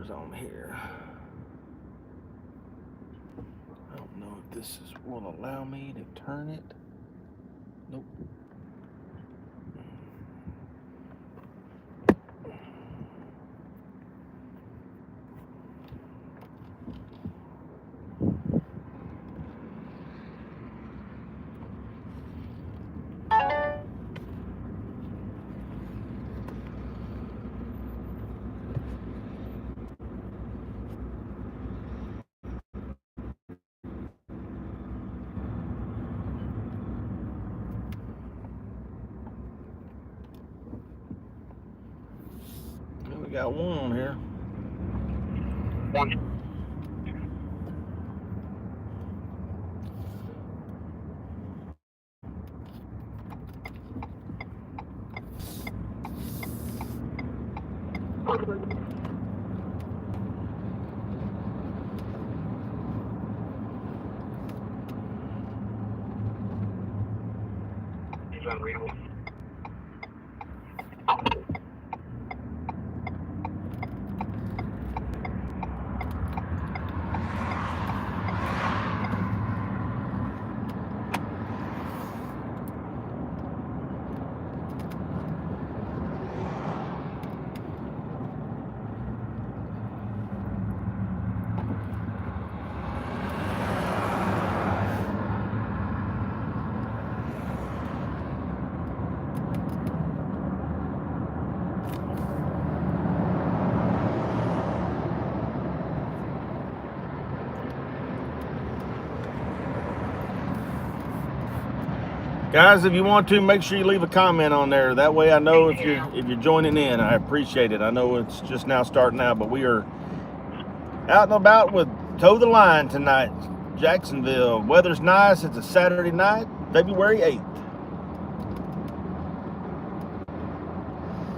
numbers on here. I don't know if this will allow me to turn it. Nope. We got one on here. One. It's unreal. Guys, if you want to, make sure you leave a comment on there. That way I know if you're joining in. I appreciate it. I know it's just now starting out, but we are out and about with Toe the Line tonight. Jacksonville. Weather's nice. It's a Saturday night, February 8th.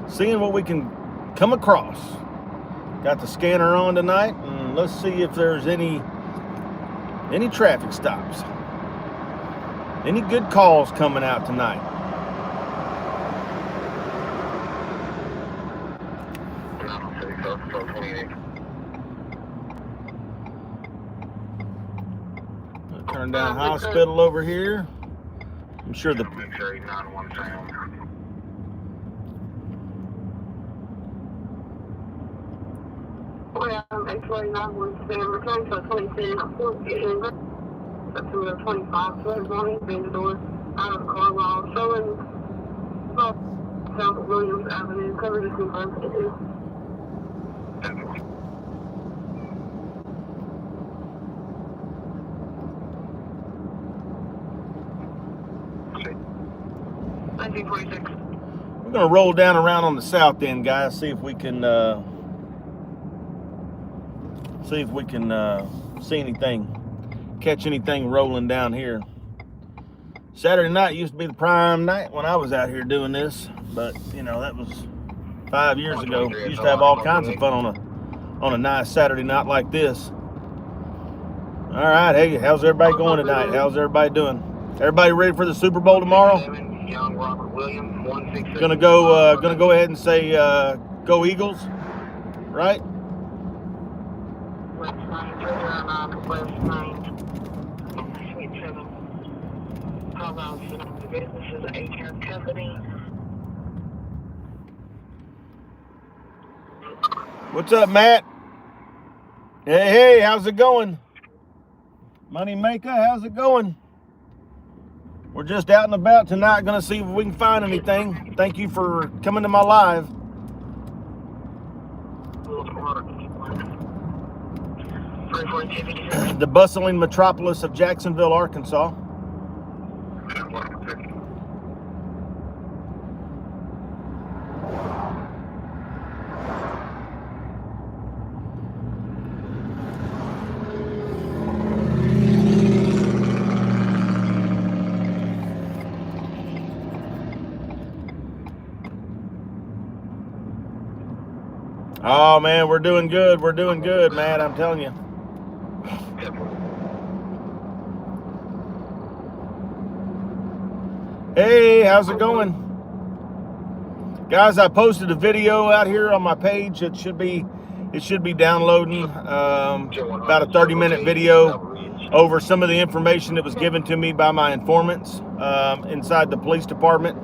Seeing what we can come across. Got the scanner on tonight, and let's see if there's any traffic stops. Any good calls coming out tonight? Turn down hospital over here. I'm sure the September 25, so morning, being the door out of the car while showing South Williams Avenue, covered this new bus. We're gonna roll down around on the south end, guys. See if we can see anything. Catch anything rolling down here. Saturday night used to be the prime night when I was out here doing this, but you know that was 5 years ago. Used to have all kinds of fun on a nice Saturday night like this. All right, hey, how's everybody going tonight? How's everybody doing? Everybody ready for the Super Bowl tomorrow? Gonna go ahead and say go Eagles, right? What's up, Matt? Hey, how's it going? Money Maker, how's it going? We're just out and about tonight, gonna see if we can find anything. Thank you for coming to my live. The bustling metropolis of Jacksonville, Arkansas. Oh man, we're doing good. We're doing good, Matt. I'm telling you. Hey, how's it going? Guys, I posted a video out here on my page. It should be It should be downloading about a 30-minute video over some of the information that was given to me by my informants inside the police department.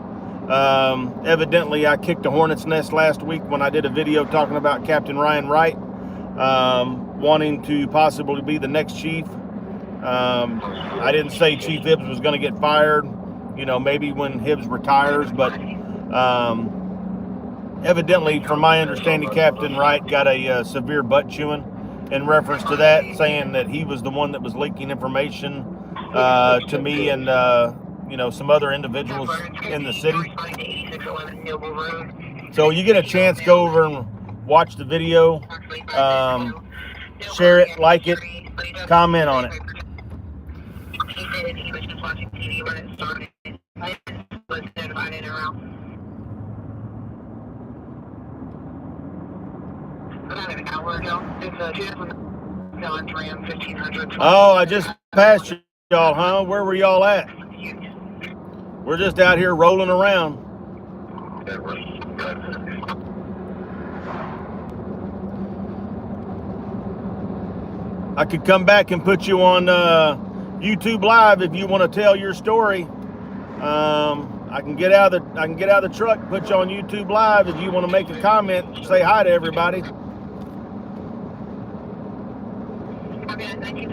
Evidently, I kicked a hornet's nest last week when I did a video talking about Captain Ryan Wright wanting to possibly be the next chief. I didn't say Chief Hibbs was going to get fired, you know, maybe when Hibbs retires, but evidently, from my understanding, Captain Wright got a severe butt chewing in reference to that, saying that he was the one that was leaking information to me and, you know, some other individuals in the city. So you get a chance, go over and watch the video, share it, like it, comment on it. He said he was just watching TV when it started. I was notified in around about an hour ago. It's a John Ram 1500. Oh, I just passed y'all, huh? Where were y'all at? We're just out here rolling around. I could come back and put you on YouTube Live if you want to tell your story. I can get out of the truck, put you on YouTube Live if you want to make a comment, say hi to everybody. Okay, thank you.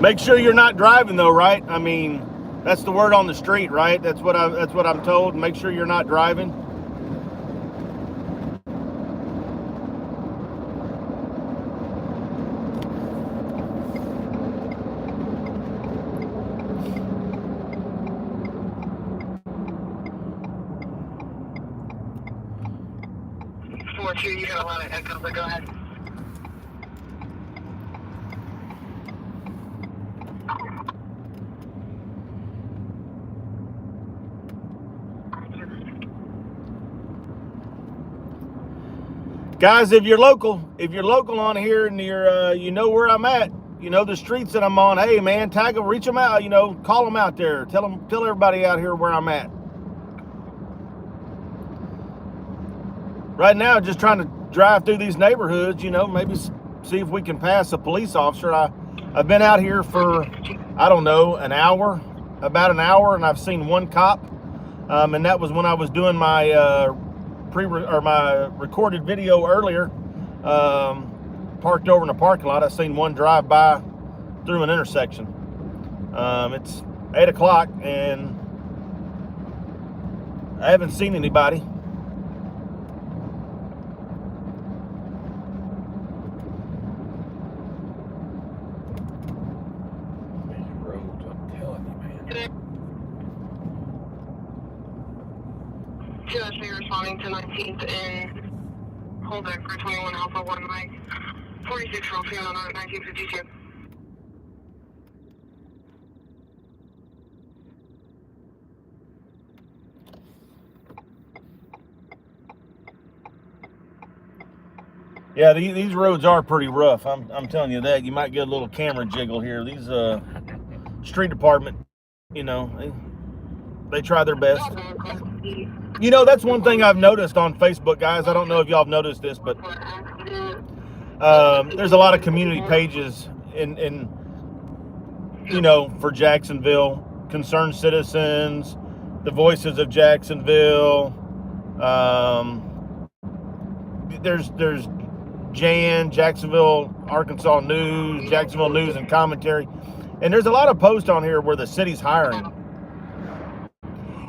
Make sure you're not driving though, right? I mean, that's the word on the street, right? That's what I'm told. Make sure you're not driving. You got a lot of echo, but go ahead. Guys, if you're local on here and you're, you know where I'm at, you know the streets that I'm on. Hey, man, tag them, reach them out. You know, call them out there. Tell everybody out here where I'm at. Right now, just trying to drive through these neighborhoods. You know, maybe see if we can pass a police officer. I've been out here for, I don't know, about an hour, and I've seen one cop, and that was when I was doing my my recorded video earlier, parked over in the parking lot. I seen one drive by through an intersection. It's 8 o'clock and I haven't seen anybody. Roads, I'm telling you, man. Just responding to 19th and hold back for 21 Alpha 1 Mike 46 from Fiona on 1952. Yeah, these roads are pretty rough. I'm telling you that. You might get a little camera jiggle here. These street department, you know, they try their best. You know, that's one thing I've noticed on Facebook, guys. I don't know if y'all have noticed this, but there's a lot of community pages in you know, for Jacksonville, concerned citizens, the voices of Jacksonville. There's Jan, Jacksonville, Arkansas News, Jacksonville News and Commentary. And there's a lot of posts on here where the city's hiring.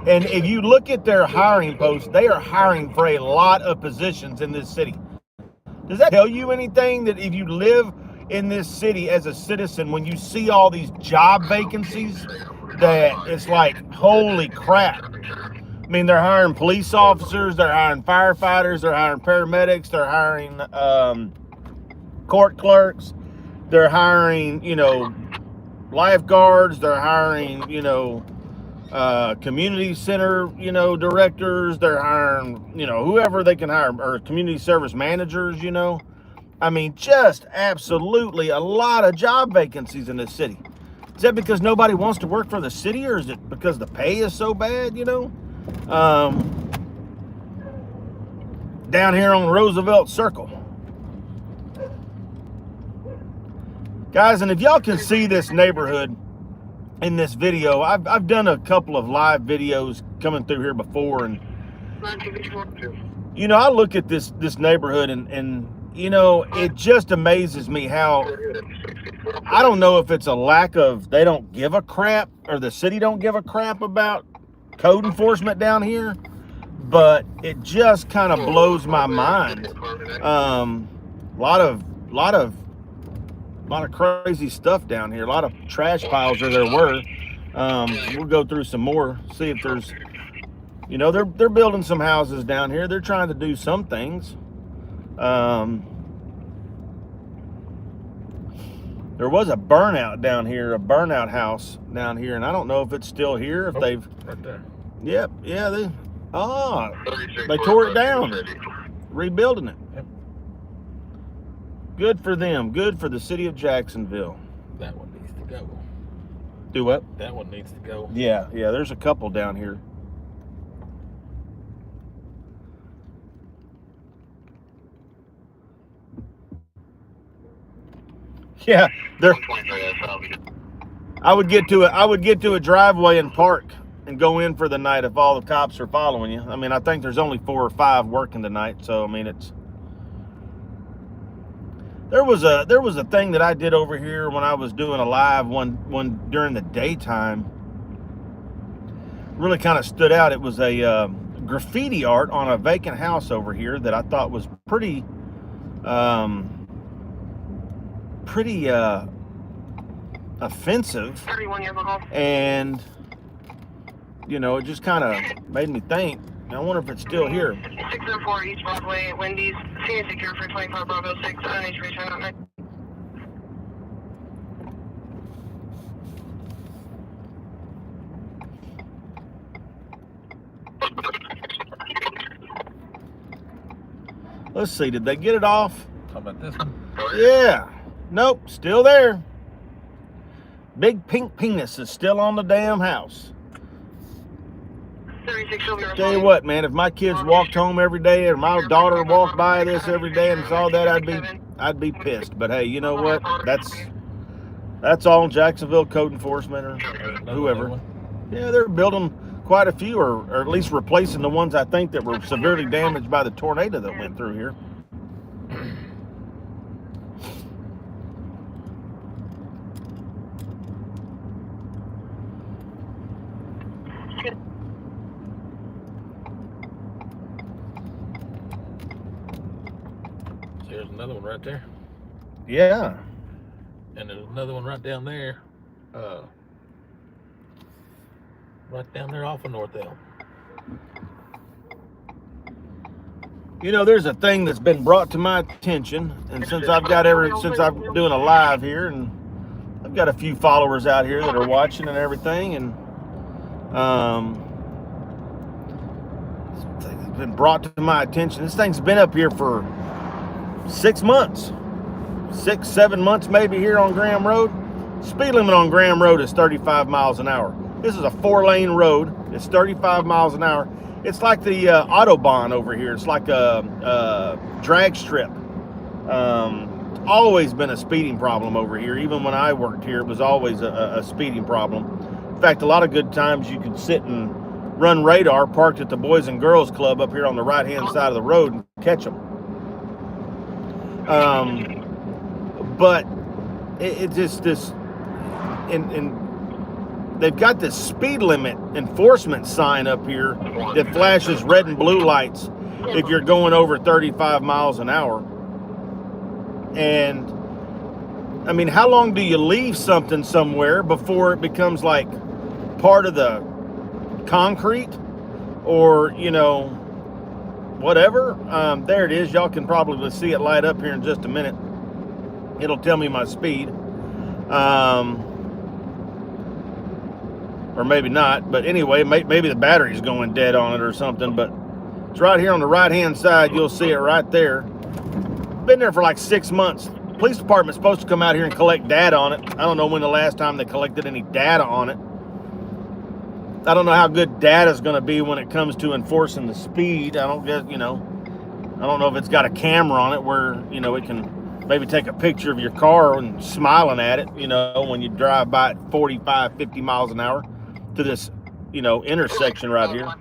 And if you look at their hiring posts, they are hiring for a lot of positions in this city. Does that tell you anything, that if you live in this city as a citizen when you see all these job vacancies that it's like, holy crap. I mean, they're hiring police officers, they're hiring firefighters, they're hiring paramedics, they're hiring court clerks, they're hiring, you know, lifeguards, they're hiring, you know, community center, you know, directors, they're hiring, you know, whoever they can hire, or community service managers, you know. I mean, just absolutely a lot of job vacancies in this city. Is that because nobody wants to work for the city, or is it because the pay is so bad, you know? Down here on Roosevelt Circle. Guys, and if y'all can see this neighborhood in this video, I've done a couple of live videos coming through here before, and you know, I look at this neighborhood and you know, it just amazes me how, I don't know if it's a lack of, they don't give a crap, or the city don't give a crap about code enforcement down here, but it just kind of blows my mind. A lot of crazy stuff down here. A lot of trash piles, or there were. We'll go through some more, see if there's, you know, they're building some houses down here. They're trying to do some things. There was a burnout down here, a burnout house down here, and I don't know if it's still here, if they've, right there. Yep, yeah, they tore it down, rebuilding it. Yep. Good for them, good for the city of Jacksonville. That one needs to go. Do what? That one needs to go. Yeah, there's a couple down here. Yeah, I would get to a driveway and park and go in for the night if all the cops are following you. I mean, I think there's only 4 or 5 working tonight, so I mean, it's. There was a thing that I did over here when I was doing a live one during the daytime. Really kind of stood out. It was a graffiti art on a vacant house over here that I thought was pretty offensive, and you know, it just kind of made me think. I wonder if it's still here. 604 East Broadway at Wendy's. Scene secure for 25 Bravo 6. NH return out night. Let's see, did they get it off? How about this one? Yeah. Nope, still there. Big pink penis is still on the damn house. 36 Tell you what, man, if my kids walked home every day, or my daughter walked by this every day and saw that, I'd be pissed. But hey, you know what? That's all Jacksonville code enforcement or whoever. Yeah, they're building quite a few, or at least replacing the ones I think that were severely damaged by the tornado that went through here. There's another one right there. Yeah. And there's another one right down there. Right down there off of North Elm. You know, there's a thing that's been brought to my attention, and since I'm doing a live here, and I've got a few followers out here that are watching and everything, and it's been brought to my attention. This thing's been up here for 6 months, 6-7 months maybe here on Graham Road. Speed limit on Graham Road is 35 miles an hour. This is a 4-lane road. It's 35 miles an hour. It's like the Autobahn over here. It's like a drag strip. Always been a speeding problem over here. Even when I worked here, it was always a speeding problem. In fact, a lot of good times you could sit and run radar parked at the Boys and Girls Club up here on the right-hand side of the road and catch them. But it just this, and they've got this speed limit enforcement sign up here that flashes red and blue lights if you're going over 35 miles an hour. And I mean, how long do you leave something somewhere before it becomes like part of the concrete or, you know, whatever? There it is. Y'all can probably see it light up here in just a minute. It'll tell me my speed. Or maybe not, but anyway, maybe the battery's going dead on it or something, but it's right here on the right-hand side. You'll see it right there. Been there for like 6 months. Police department's supposed to come out here and collect data on it. I don't know when the last time they collected any data on it. I don't know how good data's going to be when it comes to enforcing the speed. I don't guess, you know, I don't know if it's got a camera on it where, you know, it can maybe take a picture of your car and smiling at it, you know, when you drive by at 45, 50 miles an hour to this, you know, intersection right here.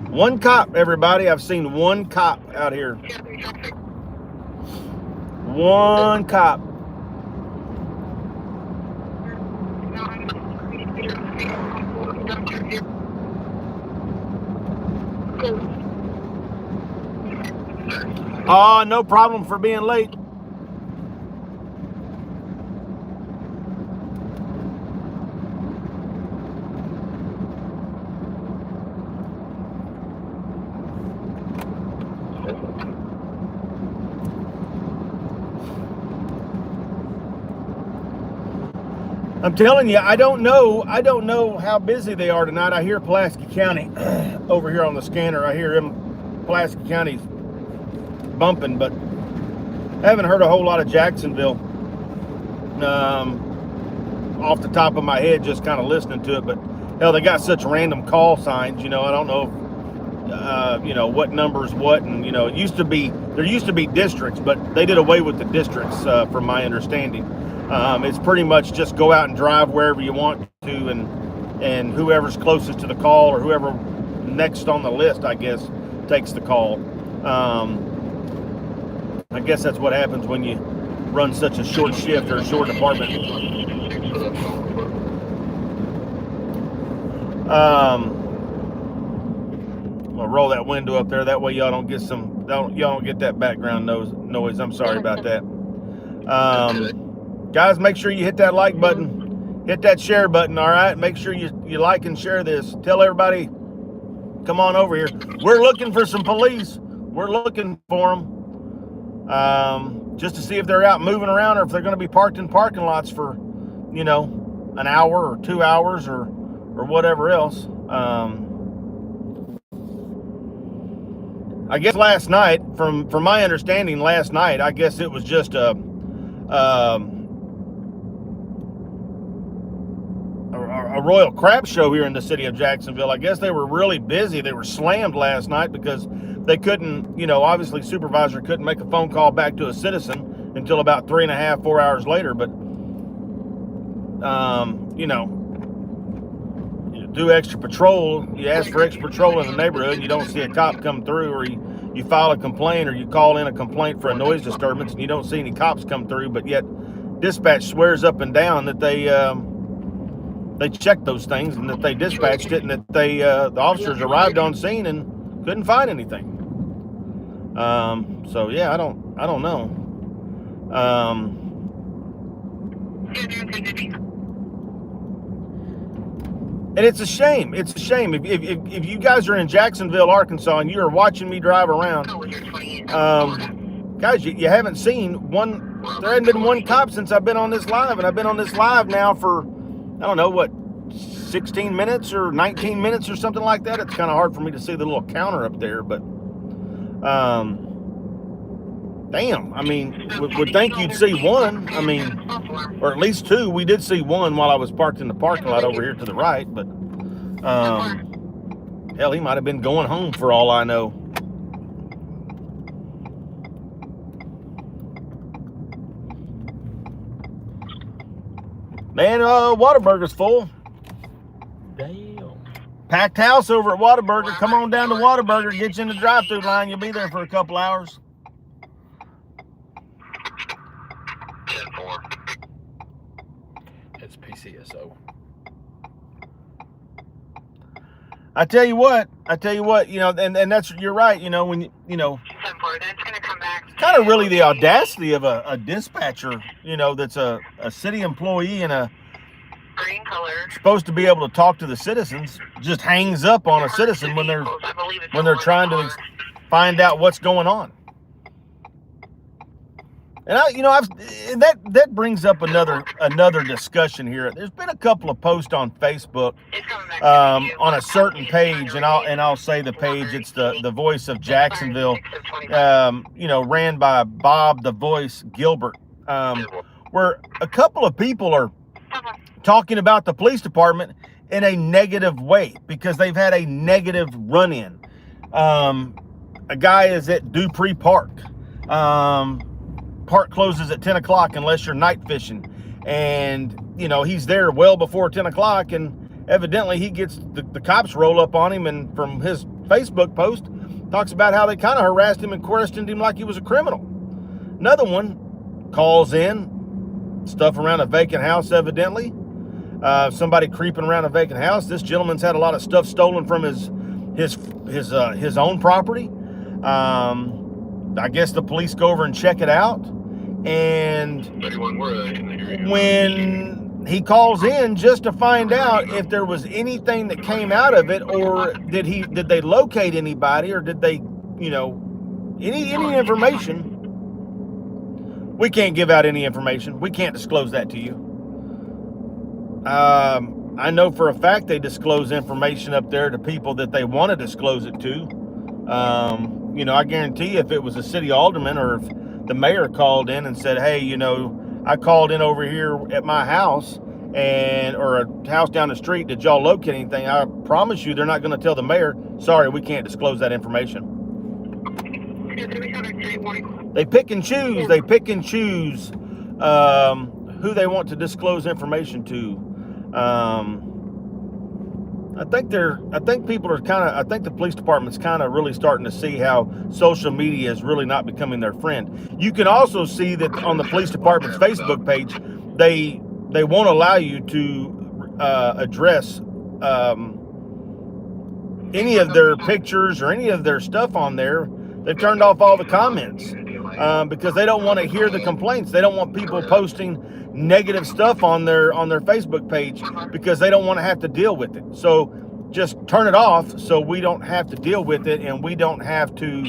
One cop, everybody. I've seen one cop out here. One cop. Oh, no problem for being late. I'm telling you, I don't know how busy they are tonight. I hear Pulaski County over here on the scanner. I hear them, Pulaski County's bumping, but I haven't heard a whole lot of Jacksonville off the top of my head, just kind of listening to it. But hell, they got such random call signs, you know. I don't know, you know, what numbers what, and you know, there used to be districts, but they did away with the districts, from my understanding. It's pretty much just go out and drive wherever you want to, and whoever's closest to the call or whoever next on the list, I guess, takes the call. I guess that's what happens when you run such a short shift or a short department. I'll roll that window up there. That way y'all don't get y'all don't get that background noise. I'm sorry about that. Guys, make sure you hit that like button, hit that share button. All right, make sure you like and share this. Tell everybody, come on over here. We're looking for some police. We're looking for them, just to see if they're out moving around or if they're going to be parked in parking lots for, you know, an hour or 2 hours or whatever else. I guess last night, from my understanding, last night, I guess it was just a royal crap show here in the city of Jacksonville. I guess they were really busy. They were slammed last night because they couldn't, you know, obviously supervisor couldn't make a phone call back to a citizen until about 3.5, 4 hours later. But, you know, you do extra patrol, you ask for extra patrol in the neighborhood, you don't see a cop come through, or you file a complaint or you call in a complaint for a noise disturbance and you don't see any cops come through, but yet dispatch swears up and down that they checked those things and that they dispatched it and that the officers arrived on scene and couldn't find anything. So yeah, I don't know. And it's a shame. It's a shame if you guys are in Jacksonville, Arkansas, and you are watching me drive around, guys, you haven't seen one. There hasn't been one cop since I've been on this live, and I've been on this live now for, I don't know, what, 16 minutes or 19 minutes or something like that. It's kind of hard for me to see the little counter up there, but damn, I mean, would think you'd see one. I mean, or at least two. We did see one while I was parked in the parking lot over here to the right, but hell, he might have been going home for all I know. Man, Whataburger's full. Damn. Packed house over at Whataburger. Come on down to Whataburger. Get you in the drive-thru line. You'll be there for a couple hours. It's PCSO. I tell you what, you know, and that's, you're right, you know, when you know, It's gonna come back. kind of really the audacity of a dispatcher, you know, that's a city employee and a Green color. supposed to be able to talk to the citizens, just hangs up on a citizen when they're trying to find out what's going on. And that brings up another discussion here. There's been a couple of posts on Facebook on a certain page, and I'll say the page. It's the Voice of Jacksonville, you know, ran by Bob the Voice Gilbert, where a couple of people are talking about the police department in a negative way because they've had a negative run-in. A guy is at Dupree Park. Park closes at 10 o'clock unless you're night fishing, and you know he's there well before 10 o'clock, and evidently he gets the cops roll up on him, and from his Facebook post talks about how they kind of harassed him and questioned him like he was a criminal. Another one calls in stuff around a vacant house, evidently somebody creeping around a vacant house. This gentleman's had a lot of stuff stolen from his own property. I guess the police go over and check it out, and when he calls in just to find out if there was anything that came out of it, or did they locate anybody, or did they, you know, any information. We can't give out any information. We can't disclose that to you. I know for a fact they disclose information up there to people that they want to disclose it to. You know, I guarantee you if it was a city alderman or if the mayor called in and said, hey, you know, I called in over here at my house or a house down the street, did y'all locate anything? I promise you they're not going to tell the mayor, sorry, we can't disclose that information. They pick and choose. They pick and choose who they want to disclose information to. I think the police department's kind of really starting to see how social media is really not becoming their friend. You can also see that on the police department's Facebook page, they won't allow you to address any of their pictures or any of their stuff on there. They've turned off all the comments because they don't want to hear the complaints. They don't want people posting negative stuff on their Facebook page because they don't want to have to deal with it. So just turn it off so we don't have to deal with it, and we don't have to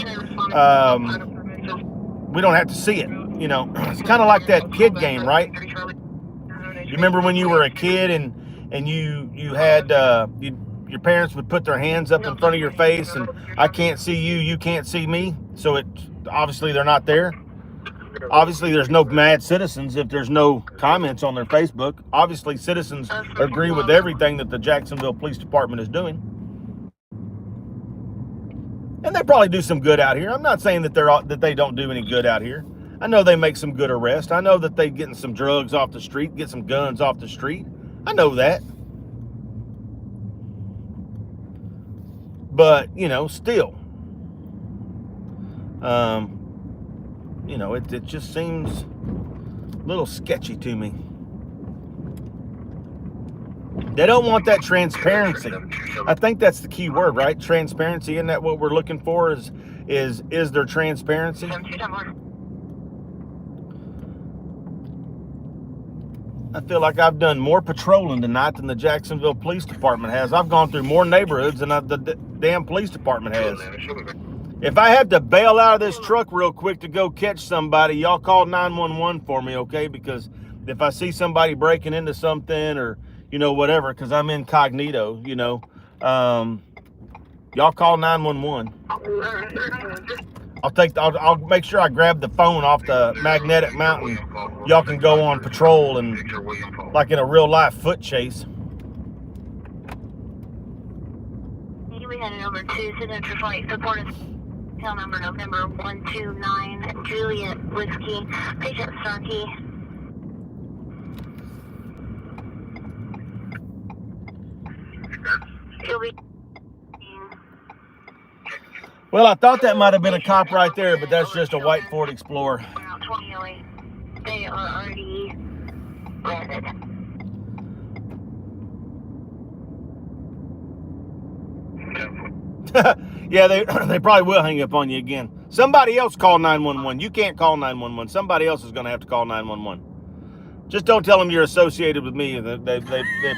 see it. You know, it's kind of like that kid game, right? You remember when you were a kid and you had your parents would put their hands up in front of your face and I can't see you, you can't see me. So it obviously they're not there. Obviously, there's no mad citizens if there's no comments on their Facebook. Obviously, citizens agree with everything that the Jacksonville Police Department is doing. And they probably do some good out here. I'm not saying that they don't do any good out here. I know they make some good arrests. I know that they're getting some drugs off the street, get some guns off the street. I know that. But, you know, still. You know, it just seems a little sketchy to me. They don't want that transparency. I think that's the key word, right? Transparency. Isn't that what we're looking for? Is there transparency? I feel like I've done more patrolling tonight than the Jacksonville Police Department has. I've gone through more neighborhoods than the damn police department has. If I have to bail out of this truck real quick to go catch somebody, y'all call 911 for me, okay? Because if I see somebody breaking into something or, you know, whatever, because I'm incognito, you know, y'all call 911. I'll make sure I grab the phone off the magnetic mountain. Y'all can go on patrol and like in a real life foot chase. We headed over to Signature Flight Support Tail number November 129 Juliet Whiskey, patient Starkey. He'll be. Well, I thought that might have been a cop right there, but that's just a white Ford Explorer. They are already landed. Yeah, they probably will hang up on you again. Somebody else call 911. You can't call 911. Somebody else is going to have to call 911. Just don't tell them you're associated with me. They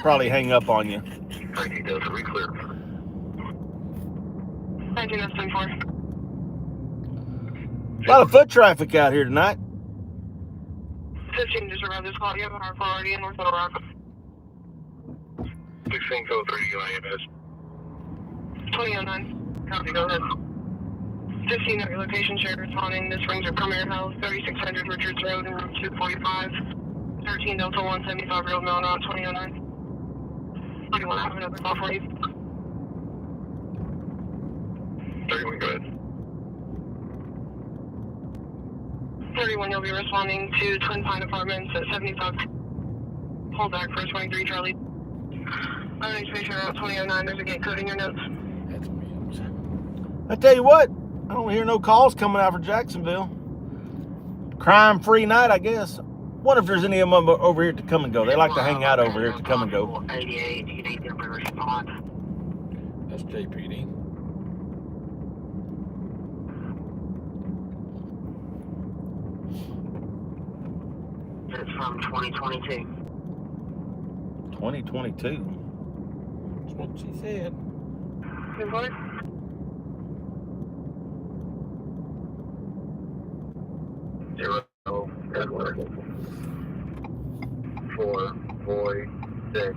probably hang up on you. 1904. A lot of foot traffic out here tonight. 15 just around this call. You have a hard priority in North Little Rock. 16 code 3 UIMS. 2009. Copy, go ahead. 15 at your location, shared responding. This rings at Premier House, 3600 Richards Road and Route 245. 13 Delta 175 Real Mill Route 2009. Do you want to have another call for you? 31, go ahead. 31, you'll be responding to Twin Pine Apartments at 75. Hold back for 23 Charlie. Next patient route 2009, there's a gate code in your notes. That's meals. I tell you what, I don't hear no calls coming out for Jacksonville. Crime-free night, I guess. Wonder if there's any of them over here to come and go. They like to hang out over here to come and go. 88, you need them to respond. That's JPD. It's from 2022. 2022. That's what she said. Good boy. Zero, Edward. 4, boy, 6,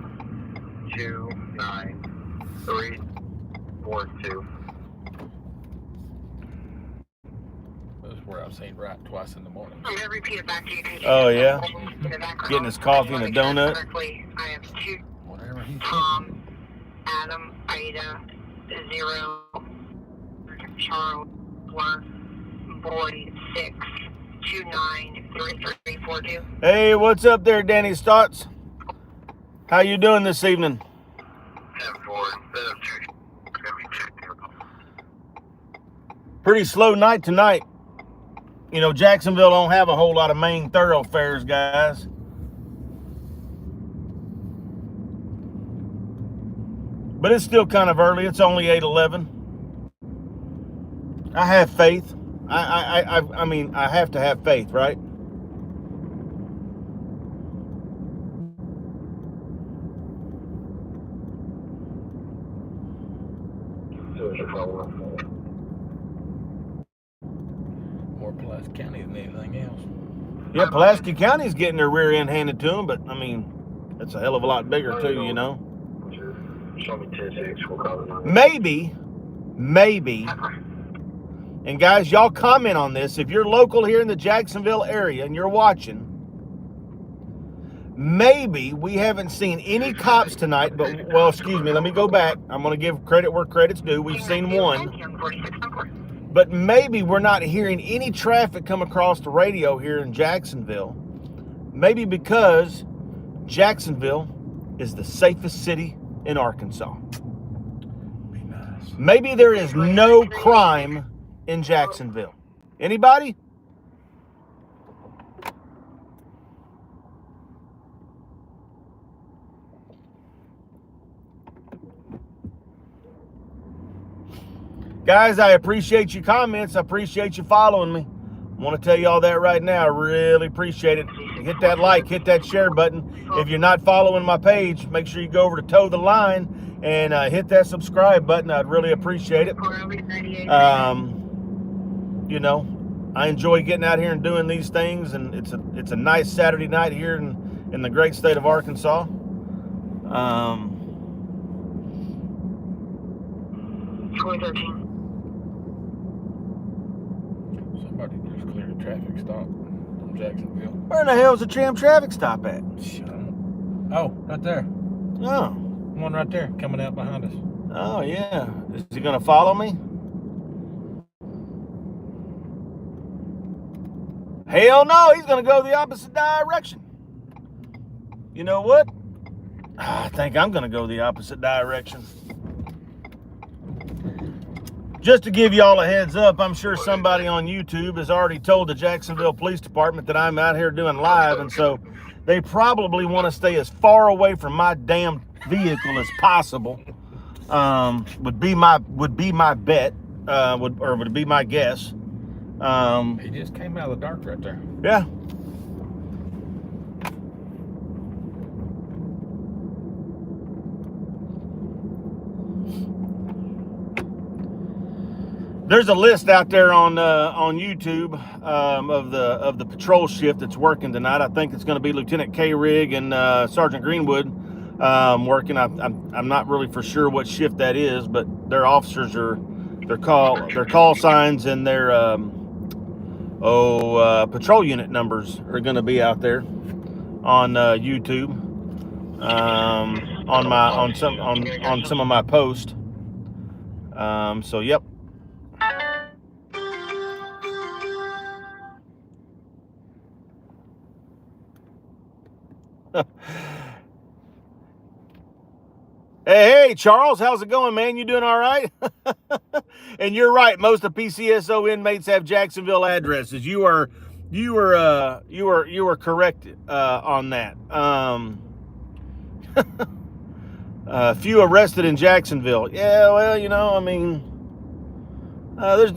2, 9, 3, 4, 2. That's where I've seen right twice in the morning. I'm gonna repeat it back to you. Oh, yeah? Getting his coffee and a donut. I have 2, Whatever he said. Tom, Adam, Ida, 0, Charles, 1, boy, 6, 2, 9, 3, 3, 4, 2. Hey, what's up there, Danny Stotts? How you doing this evening? 10, 4, 2. Pretty slow night tonight. You know, Jacksonville don't have a whole lot of main thoroughfares, guys. But it's still kind of early. It's only 8:11. I have faith. I mean, I have to have faith, right? More Pulaski County than anything else. Yeah, Pulaski County's getting their rear end handed to them, but I mean, it's a hell of a lot bigger too, you know. Show me 10-6, we'll call it. Maybe, and guys, y'all comment on this. If you're local here in the Jacksonville area and you're watching, maybe we haven't seen any cops tonight, but, well, excuse me, let me go back. I'm going to give credit where credit's due. We've seen one. But maybe we're not hearing any traffic come across the radio here in Jacksonville. Maybe because Jacksonville is the safest city in Arkansas. Be nice. Maybe there is no crime in Jacksonville. Anybody? Guys, I appreciate your comments. I appreciate you following me. I want to tell you all that right now. I really appreciate it. Hit that like, hit that share button. If you're not following my page, make sure you go over to Toe the Line and hit that subscribe button. I'd really appreciate it. You know, I enjoy getting out here and doing these things, and it's a nice Saturday night here in the great state of Arkansas. 2013. Somebody just cleared a traffic stop from Jacksonville. Where in the hell's the tram traffic stop at? Shut up. Oh, right there. Oh. One right there coming out behind us. Oh, yeah. Is he going to follow me? Hell no, he's going to go the opposite direction. You know what? I think I'm going to go the opposite direction. Just to give y'all a heads up, I'm sure somebody on YouTube has already told the Jacksonville Police Department that I'm out here doing live, and so they probably want to stay as far away from my damn vehicle as possible. Would be my bet. Would be my guess. He just came out of the dark right there. Yeah. There's a list out there on YouTube of the patrol shift that's working tonight. I think it's going to be Lieutenant K. Rigg and Sergeant Greenwood working. I'm not really for sure what shift that is, but their officers their call signs and their patrol unit numbers are going to be out there on YouTube on some of my posts. So yep. Hey, Charles, how's it going, man? You doing all right? And you're right. Most of PCSO inmates have Jacksonville addresses. You were correct on that. Few arrested in Jacksonville. Yeah, well, I mean, there's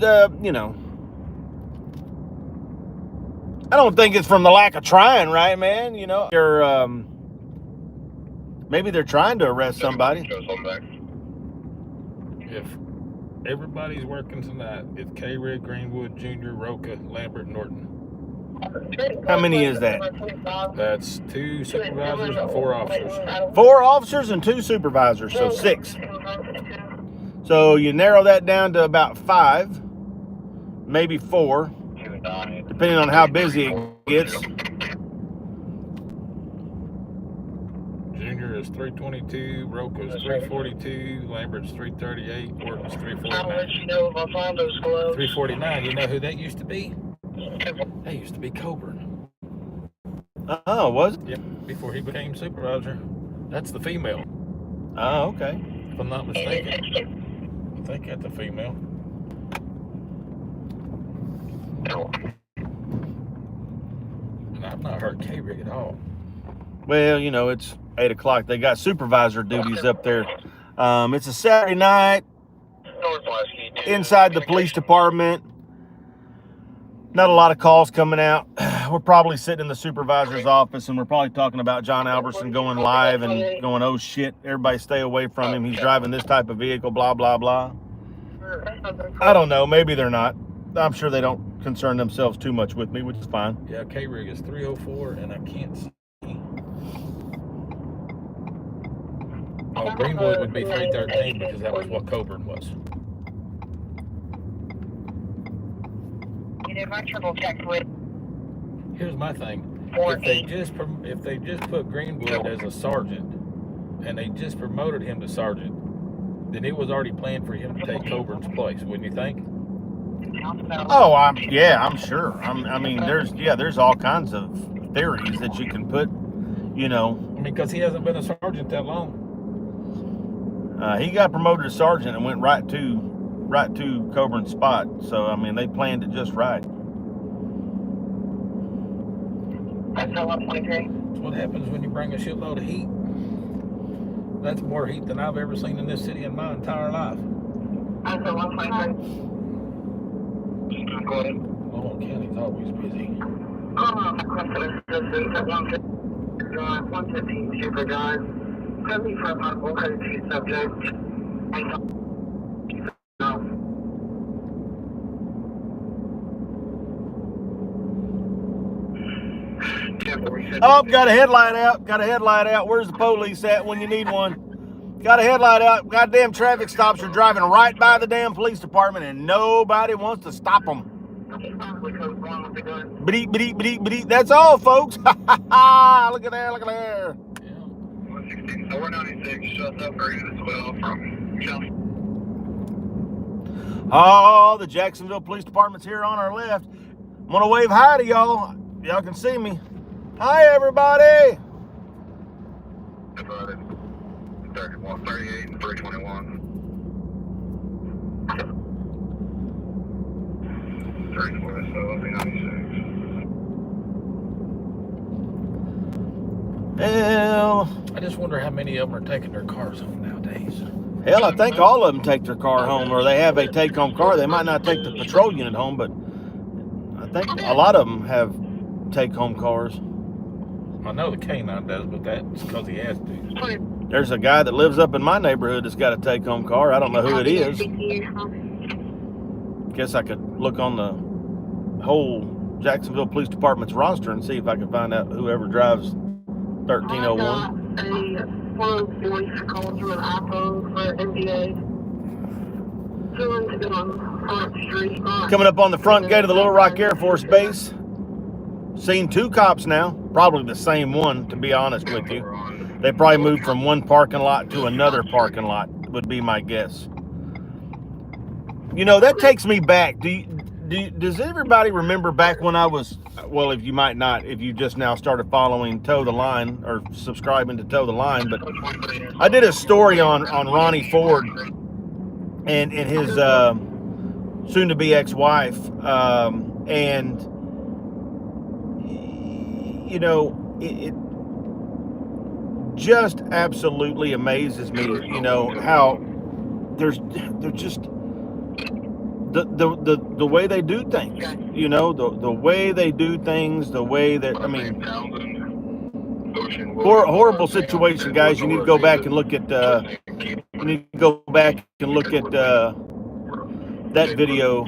I don't think it's from the lack of trying, right, man? Maybe they're trying to arrest somebody. If everybody's working tonight, it's K. Rigg, Greenwood, Jr., Roca, Lambert, Norton. How many is that? That's 2 supervisors and 4 officers. 4 officers and 2 supervisors, so 6. So you narrow that down to about 5, maybe 4, depending on how busy it gets. Junior is 322, Roca's 342, Lambert's 338, Norton's 349. 349, you know who that used to be? That used to be Coburn. Oh, was it? Yep, before he became supervisor. That's the female. Oh, okay. If I'm not mistaken. I think that's a female. And I've not heard K. Rigg at all. Well, it's 8 o'clock. They got supervisor duties up there. It's a Saturday night inside the police department. Not a lot of calls coming out. We're probably sitting in the supervisor's office and we're probably talking about John Albertson going live and going, oh shit, everybody stay away from him. He's driving this type of vehicle, blah, blah, blah. I don't know. Maybe they're not. I'm sure they don't concern themselves too much with me, which is fine. Yeah, K. Rigg is 304 and I can't see. Oh, Greenwood would be 313 because that was what Coburn was. You did my triple check with. Here's my thing. If they just put Greenwood as a sergeant and they just promoted him to sergeant, then it was already planned for him to take Coburn's place, wouldn't you think? Oh, I'm sure. I mean, there's all kinds of theories that you can put, I mean, because he hasn't been a sergeant that long. He got promoted to sergeant and went right to Coburn's spot. So, I mean, they planned it just right. That's what happens when you bring a shitload of heat. That's more heat than I've ever seen in this city in my entire life. Lowell County's always busy. 115 Super Drive. 75 will code to subject. Oh, got a headlight out. Where's the police at when you need one? Got a headlight out. Goddamn traffic stops are driving right by the damn police department and nobody wants to stop them. Beep, beep, beep, beep. That's all, folks. Look at there. Yeah. 116, 496, shows up for you as well from Chelsea. Oh, the Jacksonville Police Department's here on our left. I'm going to wave hi to y'all. Y'all can see me. Hi, everybody. 31, 38, and 321. 34, so 96. Hell. I just wonder how many of them are taking their cars home nowadays. Hell, I think all of them take their car home, or they have a take-home car. They might not take the patrol unit home, but I think a lot of them have take-home cars. I know the K9 does, but that's because he has to. There's a guy that lives up in my neighborhood that's got a take-home car. I don't know who it is. Guess I could look on the whole Jacksonville Police Department's roster and see if I can find out whoever drives 1301. Voice call from an iPhone for NBA. Coming up on the front gate of the Little Rock Air Force Base. Seen 2 cops now. Probably the same one, to be honest with you. They probably moved from one parking lot to another parking lot, would be my guess. You know, that takes me back. Does everybody remember back when I was, well, if you might not, if you just now started following Toe the Line or subscribing to Toe the Line, but I did a story on Ronnie Ford and his soon-to-be ex-wife, and, you know, it just absolutely amazes me, you know, how they're just the way they do things, you know, the way they do things, the way that, I mean, horrible situation, guys. You need to go back and look at that video.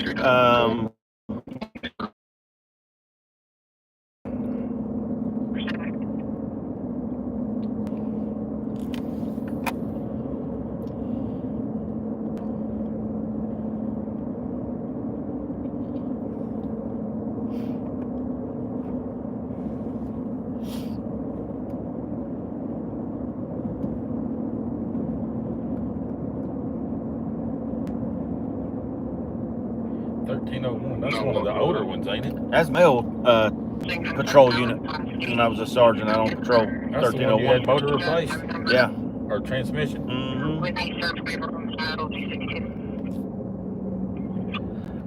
That's one of the older ones, ain't it? That's my old patrol unit when I was a sergeant out on patrol. That's 1301. The one you had motor replaced? Yeah. Or transmission? Mm-hmm.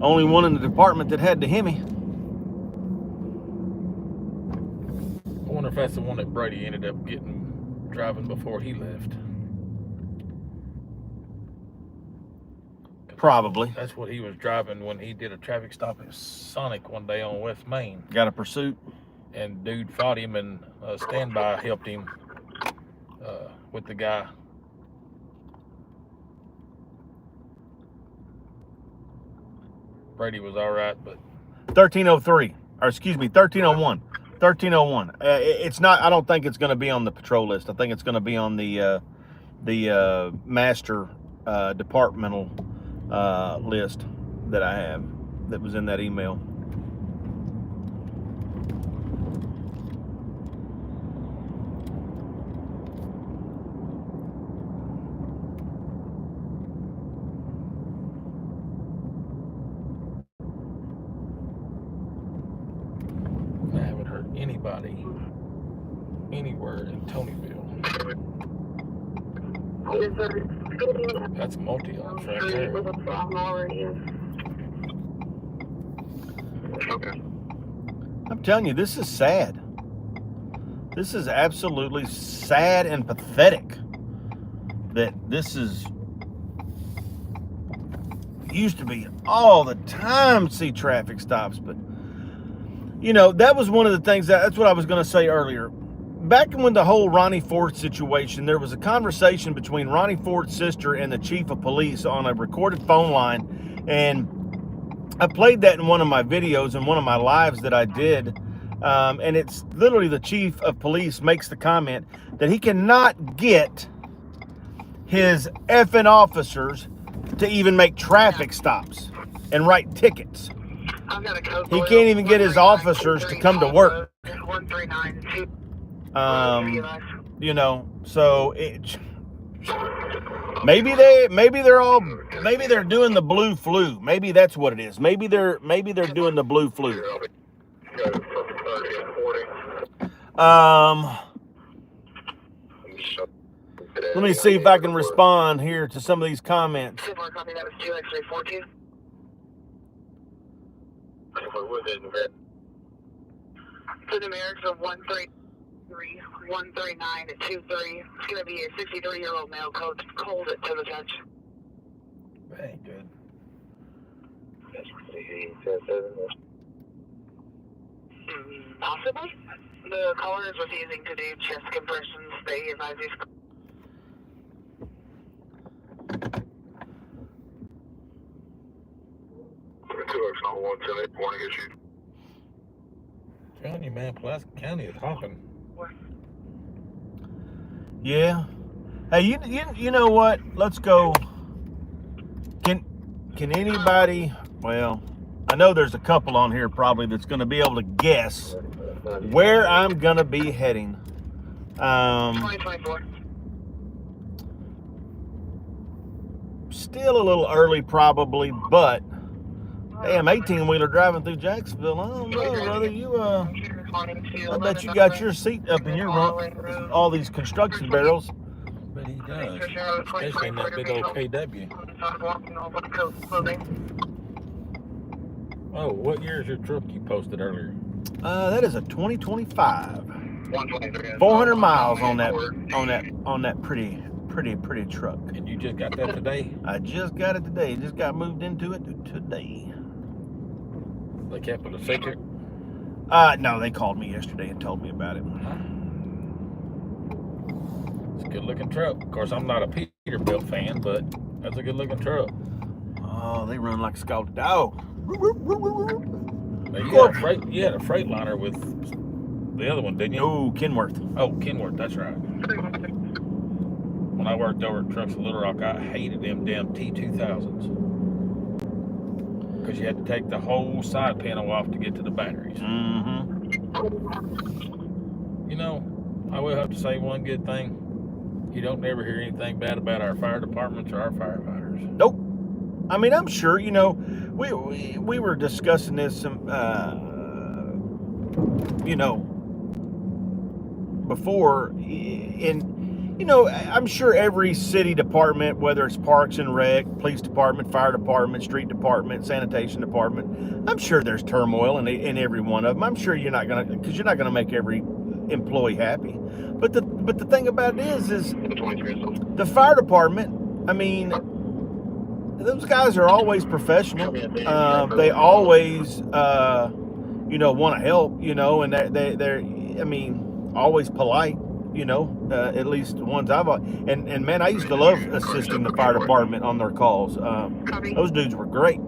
Only one in the department that had the Hemi. I wonder if that's the one that Brady ended up driving before he left. Probably. That's what he was driving when he did a traffic stop at Sonic one day on West Main. Got a pursuit. And dude fought him, and standby helped him with the guy. Brady was all right, but 1303, or excuse me, 1301. 1301. It's not. I don't think it's going to be on the patrol list. I think it's going to be on the master departmental list that I have that was in that email. I haven't heard anybody anywhere in Tonyville. That's multi-ops right there. Okay. I'm telling you, this is sad. This is absolutely sad and pathetic that this is used to be all the time see traffic stops, but you know, that was one of the things that's what I was going to say earlier. Back when the whole Ronnie Ford situation, there was a conversation between Ronnie Ford's sister and the chief of police on a recorded phone line, and I played that in one of my videos in one of my lives that I did, and it's literally the chief of police makes the comment that he cannot get his effing officers to even make traffic stops and write tickets. He can't even get his officers to come to work. You know, so maybe they're doing the blue flu. Maybe that's what it is. Maybe they're doing the blue flu. Let me see if I can respond here to some of these comments. For the America of 13. 139 at 23. It's going to be a 63-year-old male cold to the touch. Very good. Possibly. The caller is refusing to do chest compressions. They advise you. Telling you, man, Pulaski County is hopping. Yeah. Hey, you know what? Let's go. Can anybody? Well, I know there's a couple on here probably that's going to be able to guess where I'm going to be heading. 2024. Still a little early probably, but damn, 18-wheeler driving through Jacksonville. I don't know, brother. I bet you got your seat up in your rump. All these construction barrels. But he does, especially in that big old KW. Oh, what year is your truck you posted earlier? That is a 2025. 400 miles on that pretty truck. And you just got that today? I just got it today. Just got moved into it today. They kept it a secret? No, they called me yesterday and told me about it. It's a good looking truck. Of course, I'm not a Peterbilt fan, but that's a good looking truck. Oh, they run like a scalded dog. Now, you had a Freightliner with the other one, didn't you? Oh, Kenworth. Oh, Kenworth, that's right. When I worked over at Trucks of Little Rock, I hated them damn T2000s. Because you had to take the whole side panel off to get to the batteries. Mm-hmm. You know, I will have to say one good thing. You don't never hear anything bad about our fire departments or our firefighters. Nope. I mean, I'm sure, you know, we were discussing this you know, before, and you know, I'm sure every city department, whether it's Parks and Rec, Police Department, Fire Department, Street Department, Sanitation Department, I'm sure there's turmoil in every one of them. I'm sure you're not gonna make every employee happy. But the thing about it is the fire department. I mean, those guys are always professional. They always, you know, want to help. You know, and they're I mean, always polite. You know, at least the ones I've and man, I used to love assisting the fire department on their calls. Those dudes were great.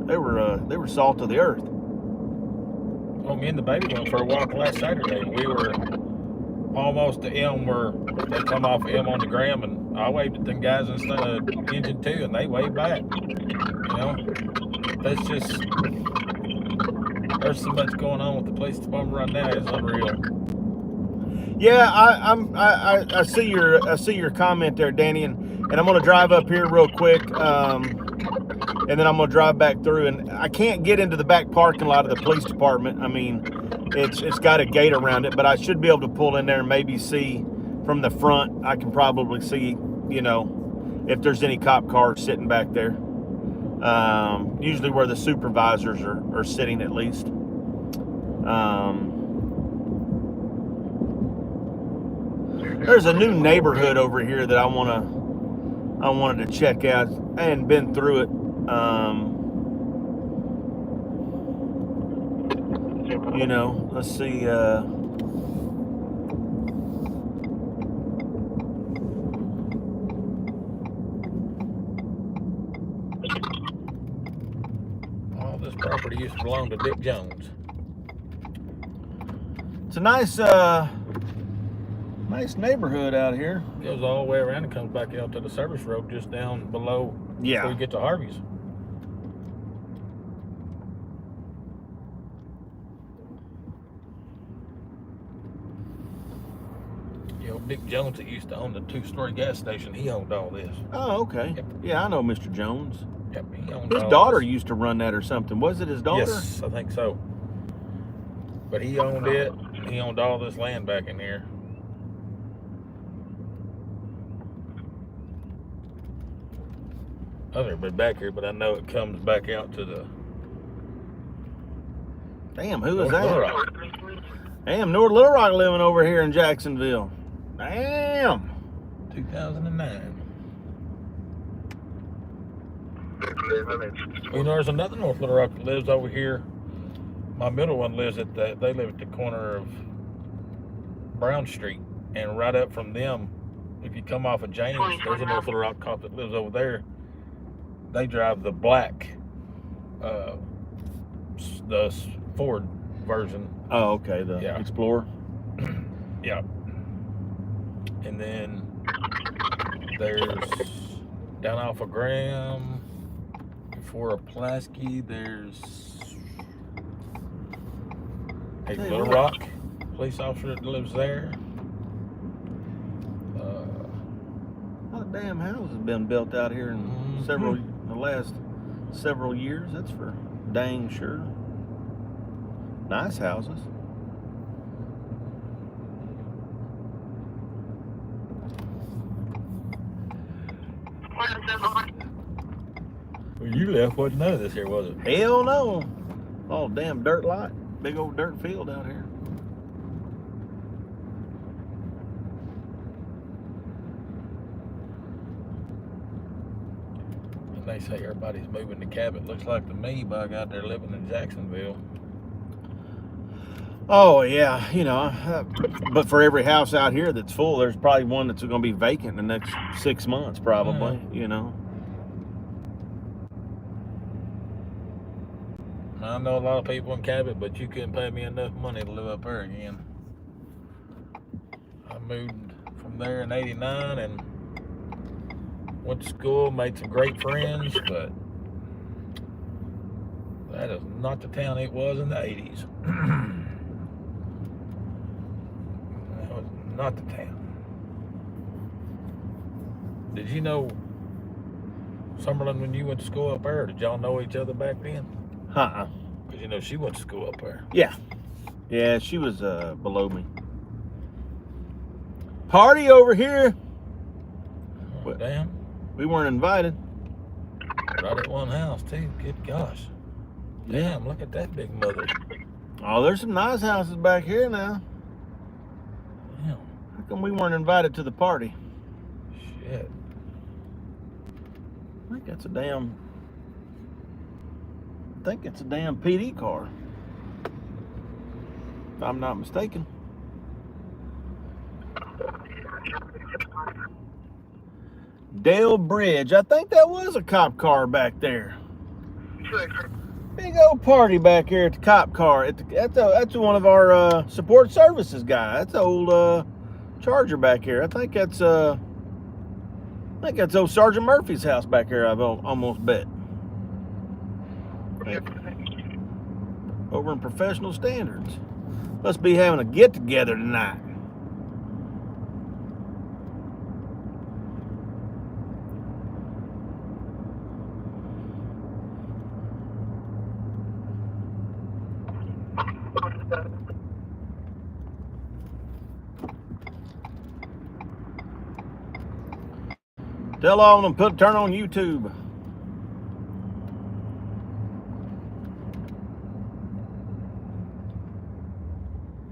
They were salt of the earth. Well, me and the baby went for a walk last Saturday. We were almost to Elm where they come off Elm on the Graham, and I waved at them guys instead of engine 2, and they waved back. You know, that's just, there's so much going on with the police department right now. It's unreal. Yeah, I see your comment there, Danny, and I'm gonna drive up here real quick, and then I'm gonna drive back through. And I can't get into the back parking lot of the police department. I mean, it's got a gate around it, but I should be able to pull in there and maybe see from the front. I can probably see, you know, if there's any cop cars sitting back there. Usually where the supervisors are sitting, at least. There's a new neighborhood over here that I wanted to check out. I hadn't been through it. You know, let's see. All this property used to belong to Dick Jones. It's a nice neighborhood out here. Goes all the way around and comes back out to the service road just down below. Yeah. Before you get to Harvey's. You know, Dick Jones that used to own the 2-story gas station, he owned all this. Oh, okay. Yep. Yeah, I know Mr. Jones. Yep, he owned His all daughter this. used to run that or something. Was it his daughter? Yes, I think so. But he owned it. He owned all this land back in here. I've never been back here, but I know it comes back out to the... Damn, who is that? Damn, North Little Rock living over here in Jacksonville. Damn. 2009. You know, there's another North Little Rock that lives over here. My middle one lives at they live at the corner of Brown Street, and right up from them, if you come off of James, there's a North Little Rock cop that lives over there. They drive the black, the Ford version. Oh, okay, the Explorer. Yeah. And then there's down off of Graham, before a Pulaski, there's a Little Rock police officer that lives there. A lot of damn houses have been built out here in the last several years. That's for dang sure. Nice houses. When you left, wasn't none of this here, was it? Hell no. Oh, damn dirt lot. Big old dirt field out here. And they say everybody's moving to Cabot. Looks like to me, bug out there living in Jacksonville. Oh, yeah, you know, but for every house out here that's full, there's probably one that's going to be vacant in the next 6 months, probably, you know. I know a lot of people in Cabot, but you couldn't pay me enough money to live up there again. I moved from there in '89 and went to school, made some great friends, but that is not the town it was in the '80s. That was not the town. Did you know Summerlin when you went to school up there? Did y'all know each other back then? Uh-uh. Because, you know, she went to school up there. Yeah. Yeah, she was below me. Party over here. Oh, damn. We weren't invited. Right at one house, too. Good gosh. Damn, look at that big mother. Oh, there's some nice houses back here now. Damn. How come we weren't invited to the party? Shit. I think it's a damn PD car. If I'm not mistaken. Dale Bridge. I think that was a cop car back there. Big old party back here at the cop car. That's one of our support services guy. That's an old Charger back here. I think that's old Sergeant Murphy's house back here. I've almost bet. Over in Professional Standards. Must be having a get together tonight. Tell all of them turn on YouTube.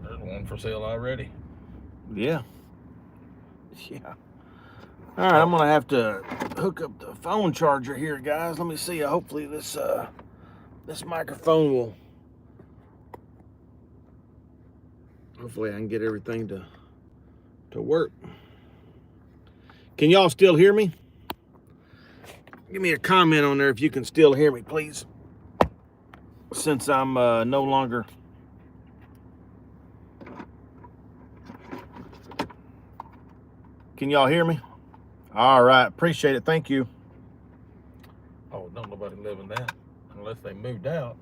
There's one for sale already. Yeah. Yeah. All right, I'm gonna have to hook up the phone charger here, guys. Let me see. Hopefully this microphone will. Hopefully I can get everything to work. Can y'all still hear me? Give me a comment on there if you can still hear me, please. Since I'm no longer. Can y'all hear me? All right, appreciate it. Thank you. Oh, don't nobody live in that unless they moved out.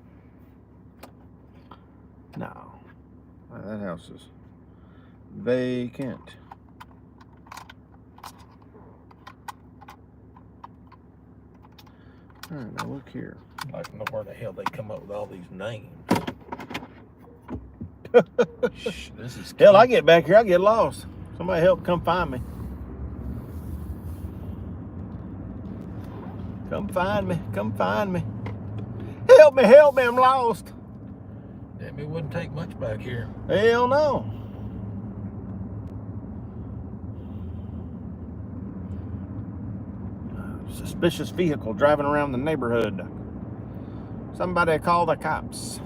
No, that house is vacant. All right, now look here. I'd like to know where the hell they come up with all these names. Shh, this is Hell, I get back here, I get lost. Somebody help come find me. Come find me, come find me. Help me, I'm lost. Damn, it wouldn't take much back here. Hell no. Suspicious vehicle driving around the neighborhood. Somebody call the cops.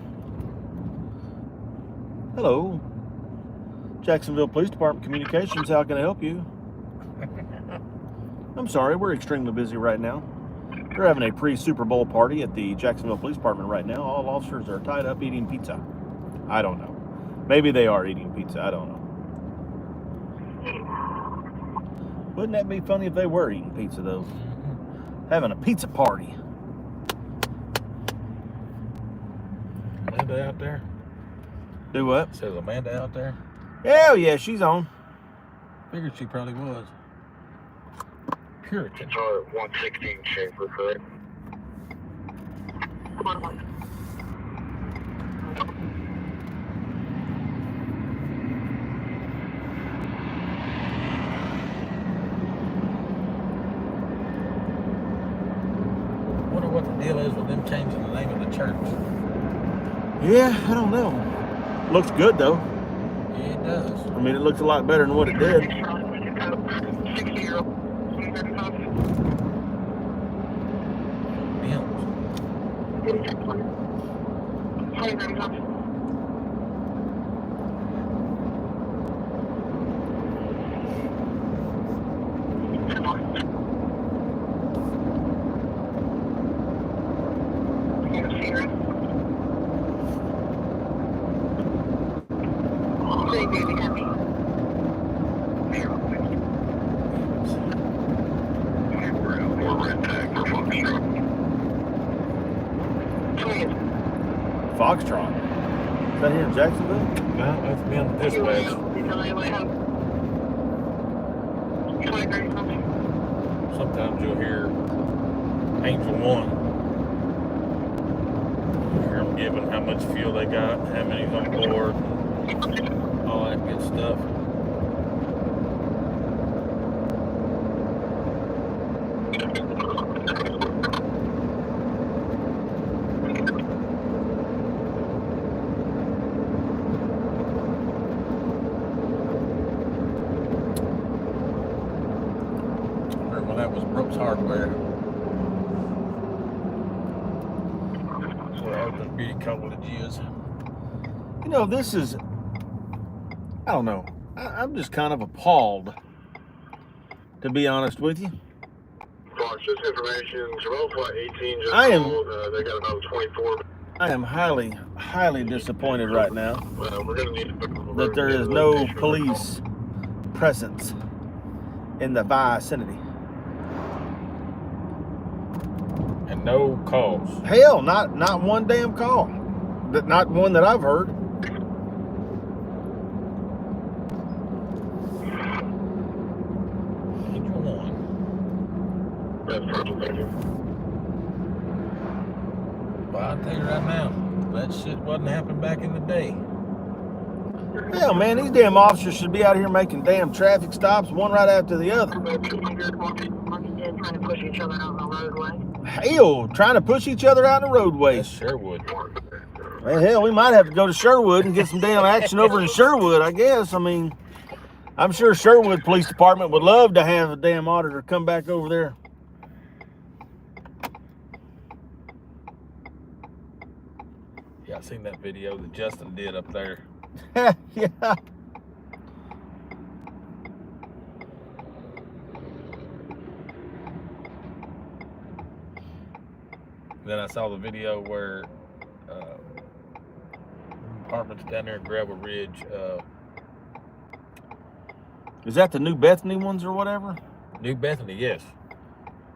Hello. Jacksonville Police Department Communications, how can I help you? I'm sorry, we're extremely busy right now. They're having a pre-Super Bowl party at the Jacksonville Police Department right now. All officers are tied up eating pizza. I don't know. Maybe they are eating pizza, I don't know. Wouldn't that be funny if they were eating pizza though? Having a pizza party. Amanda out there? Do what? Says Amanda out there? Hell yeah, she's on. Figured she probably was. Puritan. 116 Schaefer, correct? Wonder what the deal is with them changing the name of the church. Yeah, I don't know. Looks good though. Yeah, it does. I mean, it looks a lot better than what it did. 60-year-old. Foxtrot. Is that here in Jacksonville? No, that's me on the dispatch. Sometimes you'll hear Angel 1. You hear them giving how much fuel they got, how many's on board, all that good stuff. When that was Brooks Hardware. Where Arthur Beauty College is. You know, this is, I don't know. I'm just kind of appalled, to be honest with you. Fox, this information, Jerome Flight 18 just I am- called, they got another 24. I am highly, highly disappointed right now We're gonna need to that there is no police presence in the vicinity. And no calls. Hell, not one damn call. Not one that I've heard. Angel 1. That's perfect, thank you. Well, I'll tell you right now, that shit wasn't happening back in the day. Hell, man, these damn officers should be out here making damn traffic stops, one right after the other. 200 walking in, trying to push each other out on the roadway. Hell, trying to push each other out in the roadways. That's Sherwood. Well, hell, we might have to go to Sherwood and get some damn action over in Sherwood, I guess. I mean, I'm sure Sherwood Police Department would love to have a damn auditor come back over there. Yeah, I seen that video that Justin did up there. Yeah. Then I saw the video where apartments down there in Gravel Ridge, Is that the New Bethany ones or whatever? New Bethany, yes.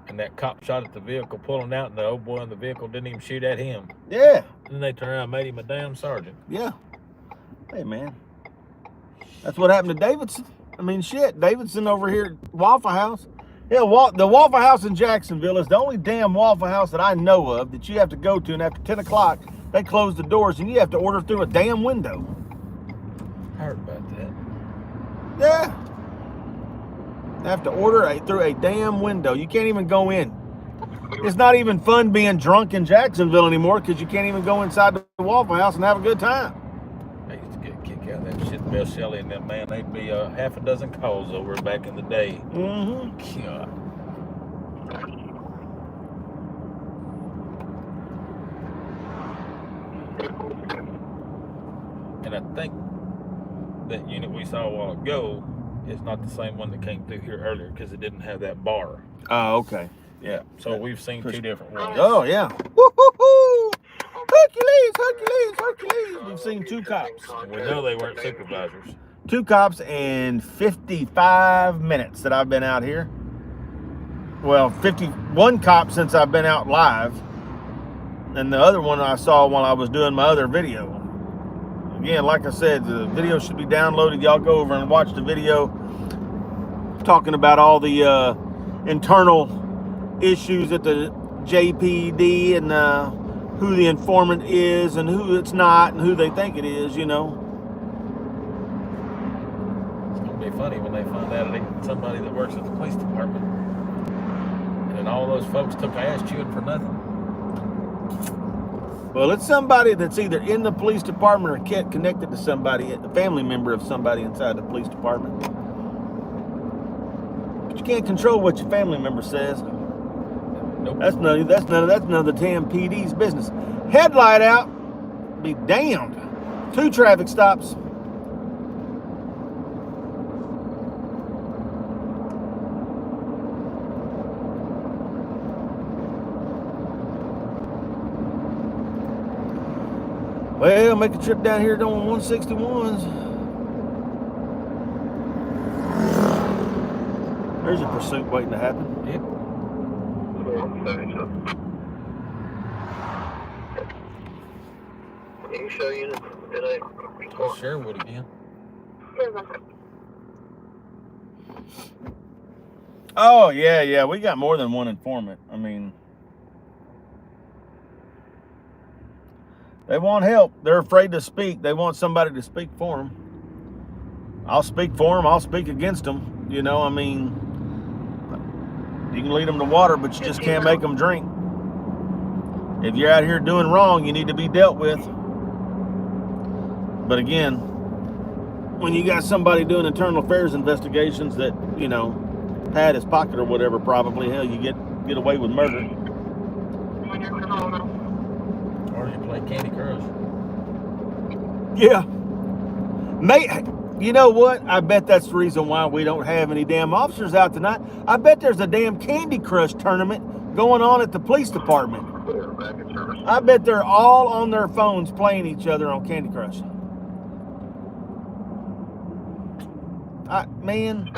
And that cop shot at the vehicle pulling out, and the old boy in the vehicle didn't even shoot at him. Yeah. Then they turned around and made him a damn sergeant. Yeah. Hey, man. That's what happened to Davidson. I mean, shit. Davidson over here at Waffle House. Yeah, the Waffle House in Jacksonville is the only damn Waffle House that I know of that you have to go to, and after 10 o'clock, they close the doors, and you have to order through a damn window. I heard about that. Yeah. You have to order through a damn window. You can't even go in. It's not even fun being drunk in Jacksonville anymore because you can't even go inside the Waffle House and have a good time. I used to get a kick out of that shit. Bill Shelley and them, man, they'd be half a dozen calls over back in the day. Mm-hmm. God. And I think that unit we saw a while ago is not the same one that came through here earlier because it didn't have that bar. Oh, okay. Yeah. So we've seen two different ones. Oh, yeah. Woo-hoo-hoo! Hercules! We've seen 2 cops. And we know they weren't supervisors. 2 cops in 55 minutes that I've been out here. Well, 51 cops since I've been out live. And the other one I saw while I was doing my other video. Again, like I said, the video should be downloaded. Y'all go over and watch the video talking about all the internal issues at the JPD and who the informant is and who it's not and who they think it is, you know. It's going to be funny when they find out it's somebody that works at the police department. And then all those folks took ass chewing for nothing. Well, it's somebody that's either in the police department or connected to somebody, a family member of somebody inside the police department. But you can't control what your family member says. Nope. That's none of the damn PD's business. Headlight out, be damned. 2 traffic stops. Well, make a trip down here on 161s. There's a pursuit waiting to happen. Yep. Can you show you Well, Sherwood again. Oh, yeah. We got more than one informant. I mean, they want help. They're afraid to speak. They want somebody to speak for them. I'll speak for them. I'll speak against them. You know, I mean, you can lead them to water, but you just can't make them drink. If you're out here doing wrong, you need to be dealt with. But again, when you got somebody doing internal affairs investigations that, you know, had his pocket or whatever, probably, hell, you get away with murder. Or you play Candy Crush. Yeah. Mate, you know what? I bet that's the reason why we don't have any damn officers out tonight. I bet there's a damn Candy Crush tournament going on at the police department. I bet they're all on their phones playing each other on Candy Crush. Man.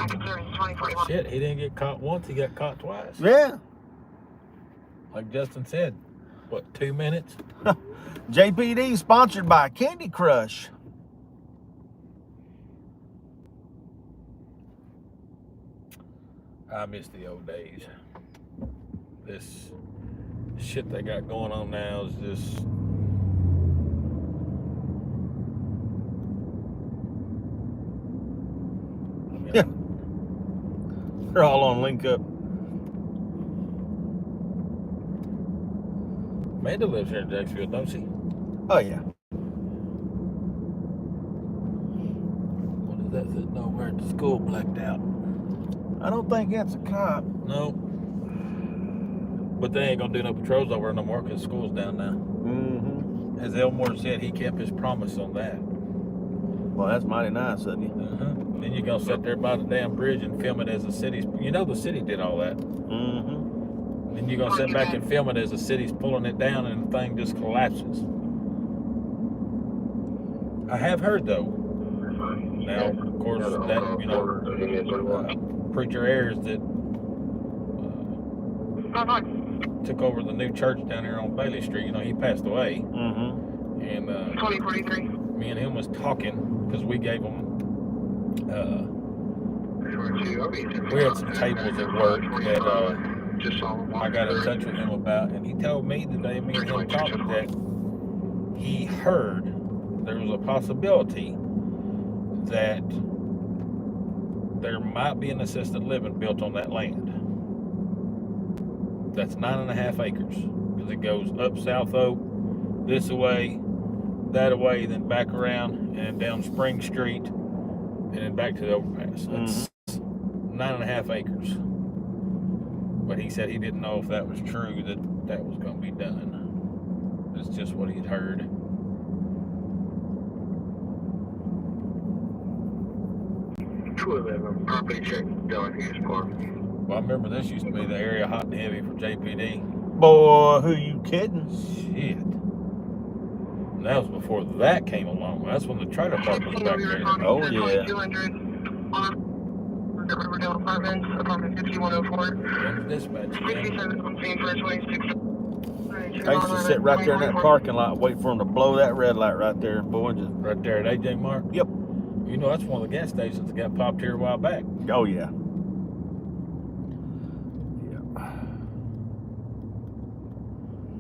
Shit, he didn't get caught once, he got caught twice. Yeah. Like Justin said, what, 2 minutes? JPD sponsored by Candy Crush. I miss the old days. This shit they got going on now is just... Yeah. They're all on link up. Amanda lives here in Jacksonville, don't she? Oh, yeah. What is that sitting over at the school blacked out? I don't think that's a cop. No. But they ain't gonna do no patrols over no more because school's down now. Mm-hmm. As Elmore said, he kept his promise on that. Well, that's mighty nice of you. Then you're gonna sit there by the damn bridge and film it as the city's... You know the city did all that. Mm-hmm. Then you're gonna sit back and film it as the city's pulling it down and the thing just collapses. I have heard though. Now, of course, that, you know, preacher Ayers that took over the new church down here on Bailey Street, you know, he passed away. Mm-hmm. And 2043. me and him was talking because we gave him we had some tables at work that I got in touch with him about, and he told me today, me and him talked, that he heard there was a possibility that there might be an assisted living built on that land. That's 9.5 acres. Because it goes up South Oak, this away, that away, then back around and down Spring Street, and then back to the overpass. That's 9.5 acres. But he said he didn't know if that was true, that was going to be done. It's just what he'd heard. Property check done. Here's Park. Well, I remember this used to be the area hot and heavy for JPD. Boy, who you kidding? Shit. And that was before that came along. That's when the trailer park was back there. Oh, yeah. 200 the Riverdale Apartments, apartment 5104. When's dispatch? 57 on scene for 26. I used to sit right there in that parking lot, wait for them to blow that red light right there. Boy, just Right there at AJ Mark? Yep. You know, that's one of the gas stations that got popped here a while back. oh yeah.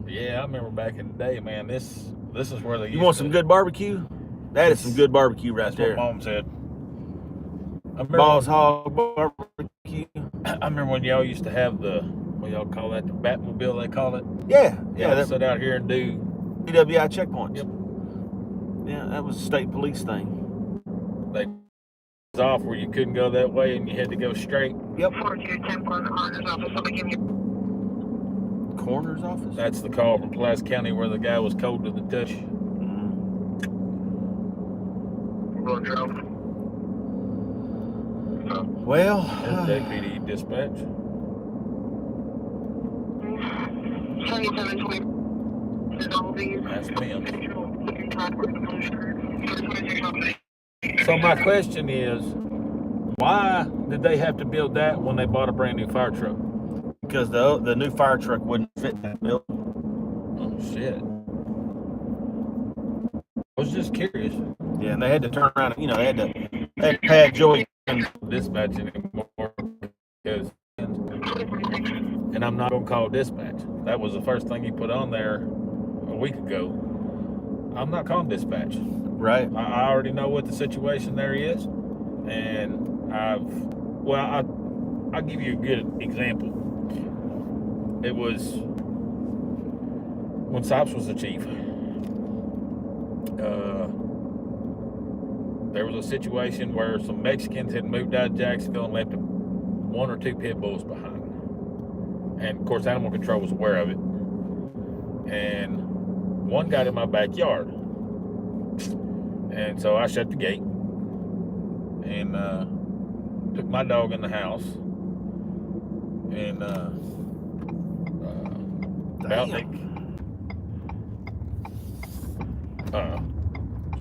Yeah, I remember back in the day, man. This is where they You want some good barbecue? That is some good barbecue right That's there. what Mom said. I remember, Balls Hog barbecue. I remember when y'all used to have the, what y'all call that, the Batmobile, they call it. Yeah, Yeah, that sit out here and do. PWI checkpoints. Yep. Yeah, that was a state police thing. They was off where you couldn't go that way and you had to go straight. Yep. 4210 Park Coroner's Office. I'll be giving you. Coroner's office. That's the call from Pulaski County where the guy was cold to the touch. Road trail. Well, There's JPD dispatch. 7720. That's them. So my question is, why did they have to build that when they bought a brand new fire truck? because the new fire truck wouldn't fit in that building. Oh shit. I was just curious. Yeah, and they had to turn around. You know, they had to pad Joey. Dispatch anymore because, and I'm not gonna call dispatch. That was the first thing he put on there a week ago. I'm not calling dispatch. Right. I already know what the situation there is, and I'll give you a good example. It was when Sops was the chief. There was a situation where some Mexicans had moved out of Jacksonville and left 1 or 2 pit bulls behind. And of course, animal control was aware of it. And one got in my backyard. And so I shut the gate and took my dog in the house. And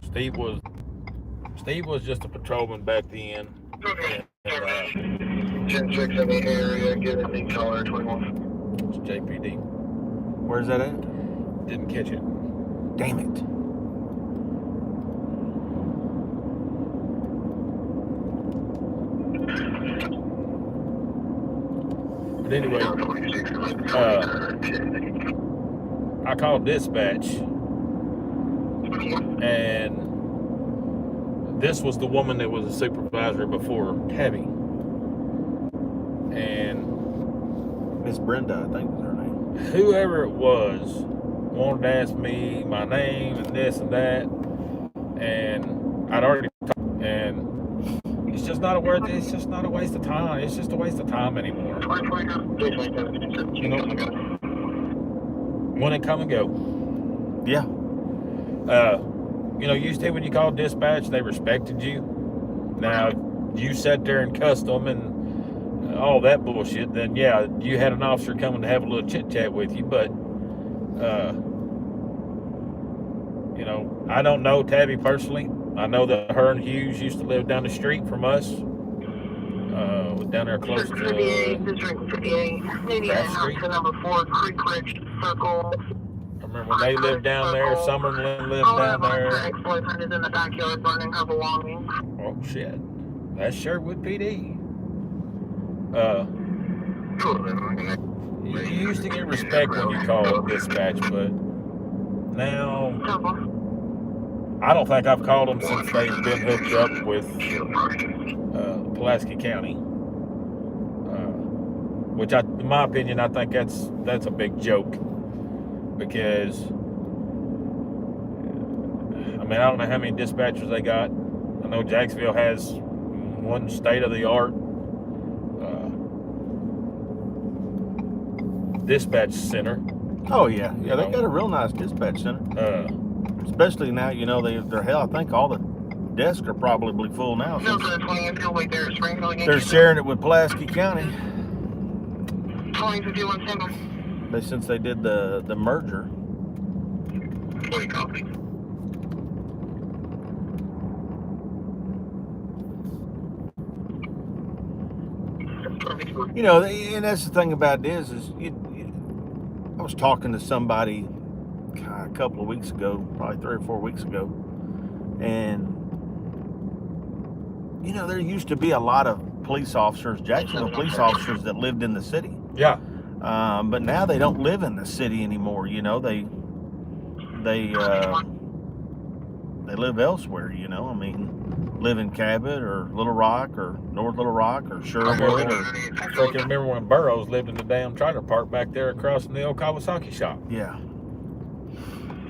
Steve was just a patrolman back then. Okay. 10-6 in the area, give it the color 21. It's JPD. Where's that at? Didn't catch it. Damn it. But anyway, I called dispatch, and this was the woman that was a supervisor before Tabby. And Miss Brenda, I think was her name. whoever it was wanted to ask me my name and this and that, and I'd already talked, and it's just not a word. It's just not a waste of time. It's just a waste of time anymore. You know, when it come and go. Yeah. You know, used to when you called dispatch, they respected you. Now, you sat there and cussed them and all that bullshit, then yeah, you had an officer coming to have a little chit chat with you, but you know, I don't know Tabby personally. I know that her and Hughes used to live down the street from us. Down there close to District 58, maybe Bath a house Street. to number 4, Creek Ridge Circle. I remember when they lived down there, Summerlin lived down there. Her ex-boyfriend is in the backyard burning her belongings. Oh shit. That's Sherwood PD. You used to get respect when you called dispatch, but now I don't think I've called them since they've been hooked up with Pulaski County. which in my opinion, I think that's a big joke, because I mean, I don't know how many dispatchers they got. I know Jacksonville has one state-of-the-art dispatch center. Oh yeah, they got a real nice dispatch center. Especially now, they're hell. I think all the desks are probably full now. They're sharing it with Pulaski County. Since they did the merger. And that's the thing about it is I was talking to somebody a couple of weeks ago, probably 3 or 4 weeks ago, and there used to be a lot of police officers, Jacksonville police officers, that lived in the city. Yeah. But now they don't live in the city anymore. They live elsewhere. I mean, live in Cabot or Little Rock or North Little Rock or Sherwood. I freaking remember when Burroughs lived in the damn trailer park back there across from the old Kawasaki shop. Yeah.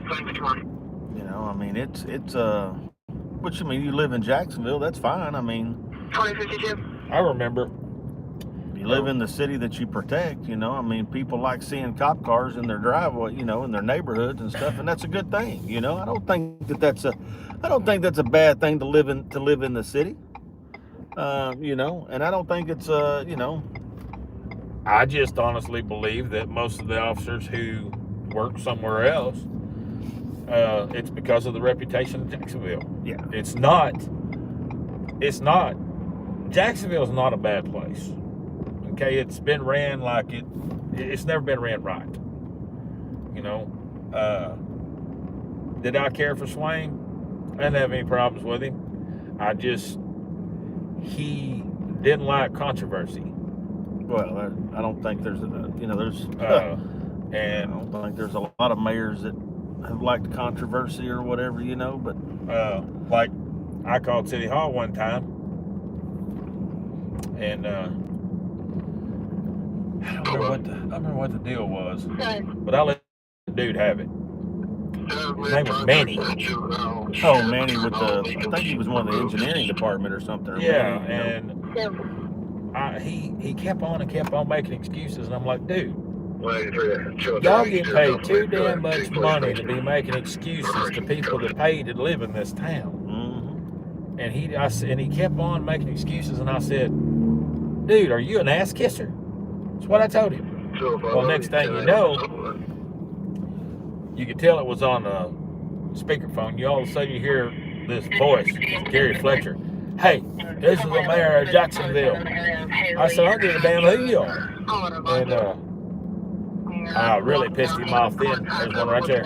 I mean, it's which, I mean, you live in Jacksonville, that's fine. I mean, 2052. I remember. You live in the city that you protect, I mean, people like seeing cop cars in their driveway, in their neighborhoods and stuff, and that's a good thing, I don't think that's a bad thing to live in the city, and I don't think it's I just honestly believe that most of the officers who work somewhere else, it's because of the reputation of Jacksonville. Yeah. It's not. Jacksonville's not a bad place. Okay, it's been ran like it's never been ran right. Did I care for Swain? I didn't have any problems with him. He didn't like controversy. Well, I don't think there's and I don't think there's a lot of mayors that have liked controversy or whatever, but like I called City Hall one time, and I don't remember what the deal was, but I let the dude have it. His name was Manny. Oh, Manny with I think he was one of the engineering department or something. Yeah, Manny, and he kept on making excuses, and I'm like, dude, y'all get paid too damn much money to be making excuses to people that pay to live in this town. Mm-hmm. And he kept on making excuses, and I said, dude, are you an ass kisser? That's what I told him. Well, next thing you know, you could tell it was on a speakerphone. All of a sudden you hear this voice, Gary Fletcher. Hey, this is the mayor of Jacksonville. I said, I don't give a damn who you are. And I really pissed him off then. There's one right there.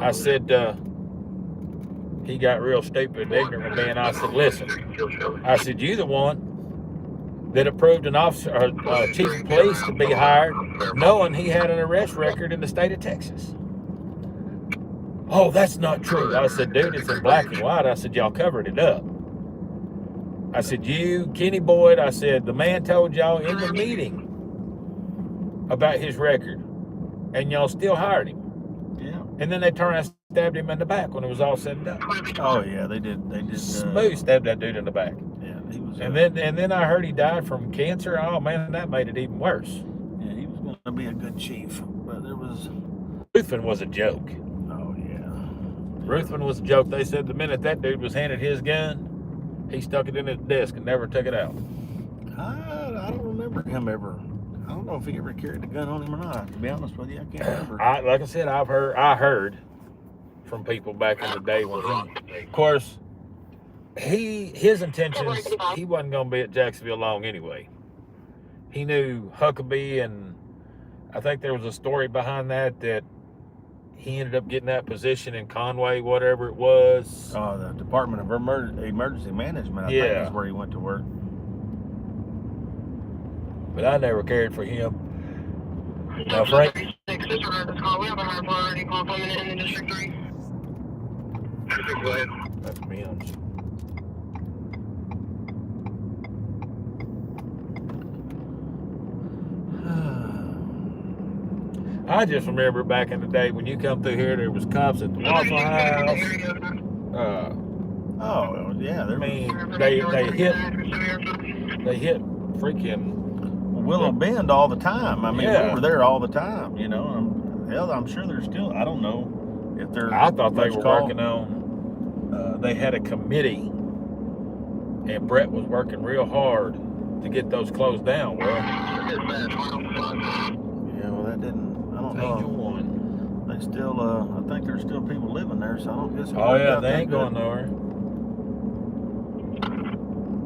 I said, he got real stupid and ignorant with me, and I said, listen, I said, you the one that approved an officer, or chief of police to be hired, knowing he had an arrest record in the state of Texas. Oh, that's not true. I said, dude, it's in black and white. I said, y'all covered it up. I said, you, Kenny Boyd, I said, the man told y'all in the meeting about his record, and y'all still hired him. Yeah. And then they turned and stabbed him in the back when it was all said and done. Oh yeah, they did. Smooth stabbed that dude in the back. Yeah, he was. And then I heard he died from cancer. Oh man, that made it even worse. Yeah, he was going to be a good chief, but there was. Ruthven was a joke. Oh yeah. Ruthven was a joke. They said the minute that dude was handed his gun, he stuck it in his desk and never took it out. I don't remember him ever. I don't know if he ever carried a gun on him or not. To be honest with you, I can't remember. Like I said, I heard from people back in the day when of course, his intentions, he wasn't going to be at Jacksonville long anyway. He knew Huckabee, and I think there was a story behind that he ended up getting that position in Conway, whatever it was. Oh, the Department of Emergency Management, I think is where he went to work. But I never cared for him. Now, Frank. We have a hard already complimented in the District 3. That's Mims. I just remember back in the day when you come through here, there was cops at the Waffle House. Oh yeah, I mean, they hit freaking Willow Bend all the time. I mean, Yeah. we were there all the time. You know, hell, I'm sure there's still. I don't know if there's. I thought they much were call. working on. They had a committee, and Brett was working real hard to get those closed down. Well, Yeah, well, that didn't. I don't Angel know. One. They still. I think there's still people living there, so I don't guess. Oh yeah, they ain't going nowhere.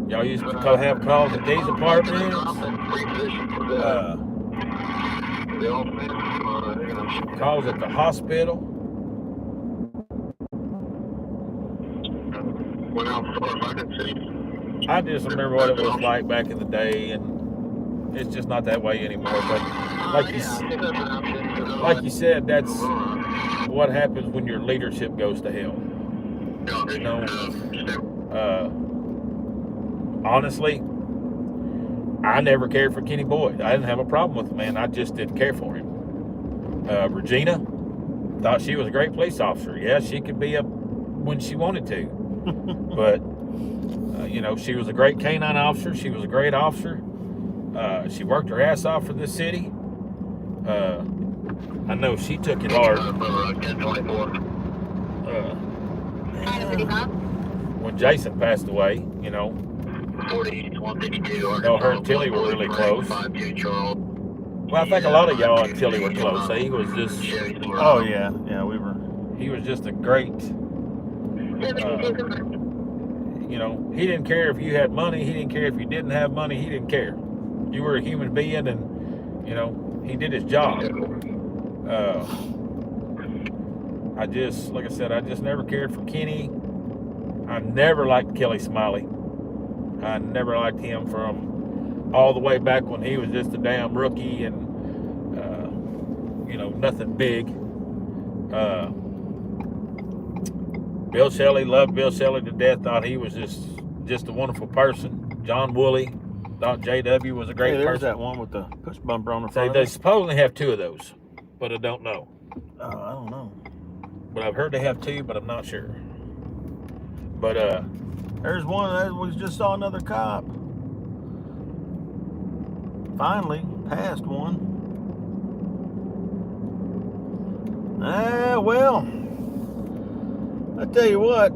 Y'all used to have calls at these apartments. Calls at the hospital. I just remember what it was like back in the day, and it's just not that way anymore. But like you said, that's what happens when your leadership goes to hell. You know, honestly, I never cared for Kenny Boyd. I didn't have a problem with the man. I just didn't care for him. Regina thought she was a great police officer. Yeah, she could be up when she wanted to, but you know, she was a great canine officer. She was a great officer. She worked her ass off for this city. I know she took it hard. When Jason passed away, you know, her and Tilly were really close. Well, I think a lot of y'all and Tilly were close. He was just. Oh yeah, we were. He was just a great. You know, he didn't care if you had money. He didn't care if you didn't have money. He didn't care. You were a human being, and you know, he did his job. I just, like I said, I just never cared for Kenny. I never liked Kelly Smiley. I never liked him from all the way back when he was just a damn rookie and, you know, nothing big. Bill Shelley, loved Bill Shelley to death, thought he was just a wonderful person. John Woolley thought JW was a great there's person. that one with the push bumper on the front. They supposedly have 2 of those, but I don't know. Oh, I don't know. But I've heard they have 2, but I'm not sure. But there's one that we just saw another cop. Finally passed one. Well, I tell you what,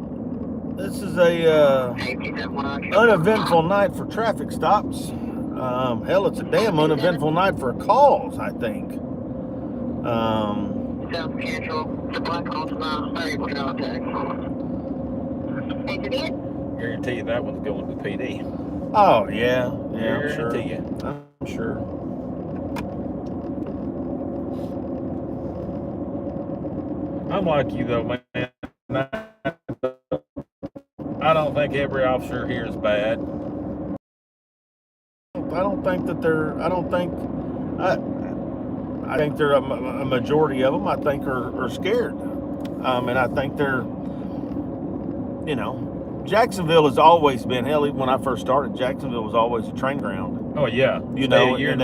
this is a uneventful night for traffic stops. Hell, it's a damn uneventful night for calls, I think. Guarantee you that one's going to PD. Oh yeah, I'm sure. Guarantee you. I'm sure. I'm like you though, man. I don't think every officer here is bad. I don't think that they're. I think they're a majority of them. I think are scared, and I think they're. You know, Jacksonville has always been. Hell, even when I first started, Jacksonville was always a train ground. Oh yeah, You know, and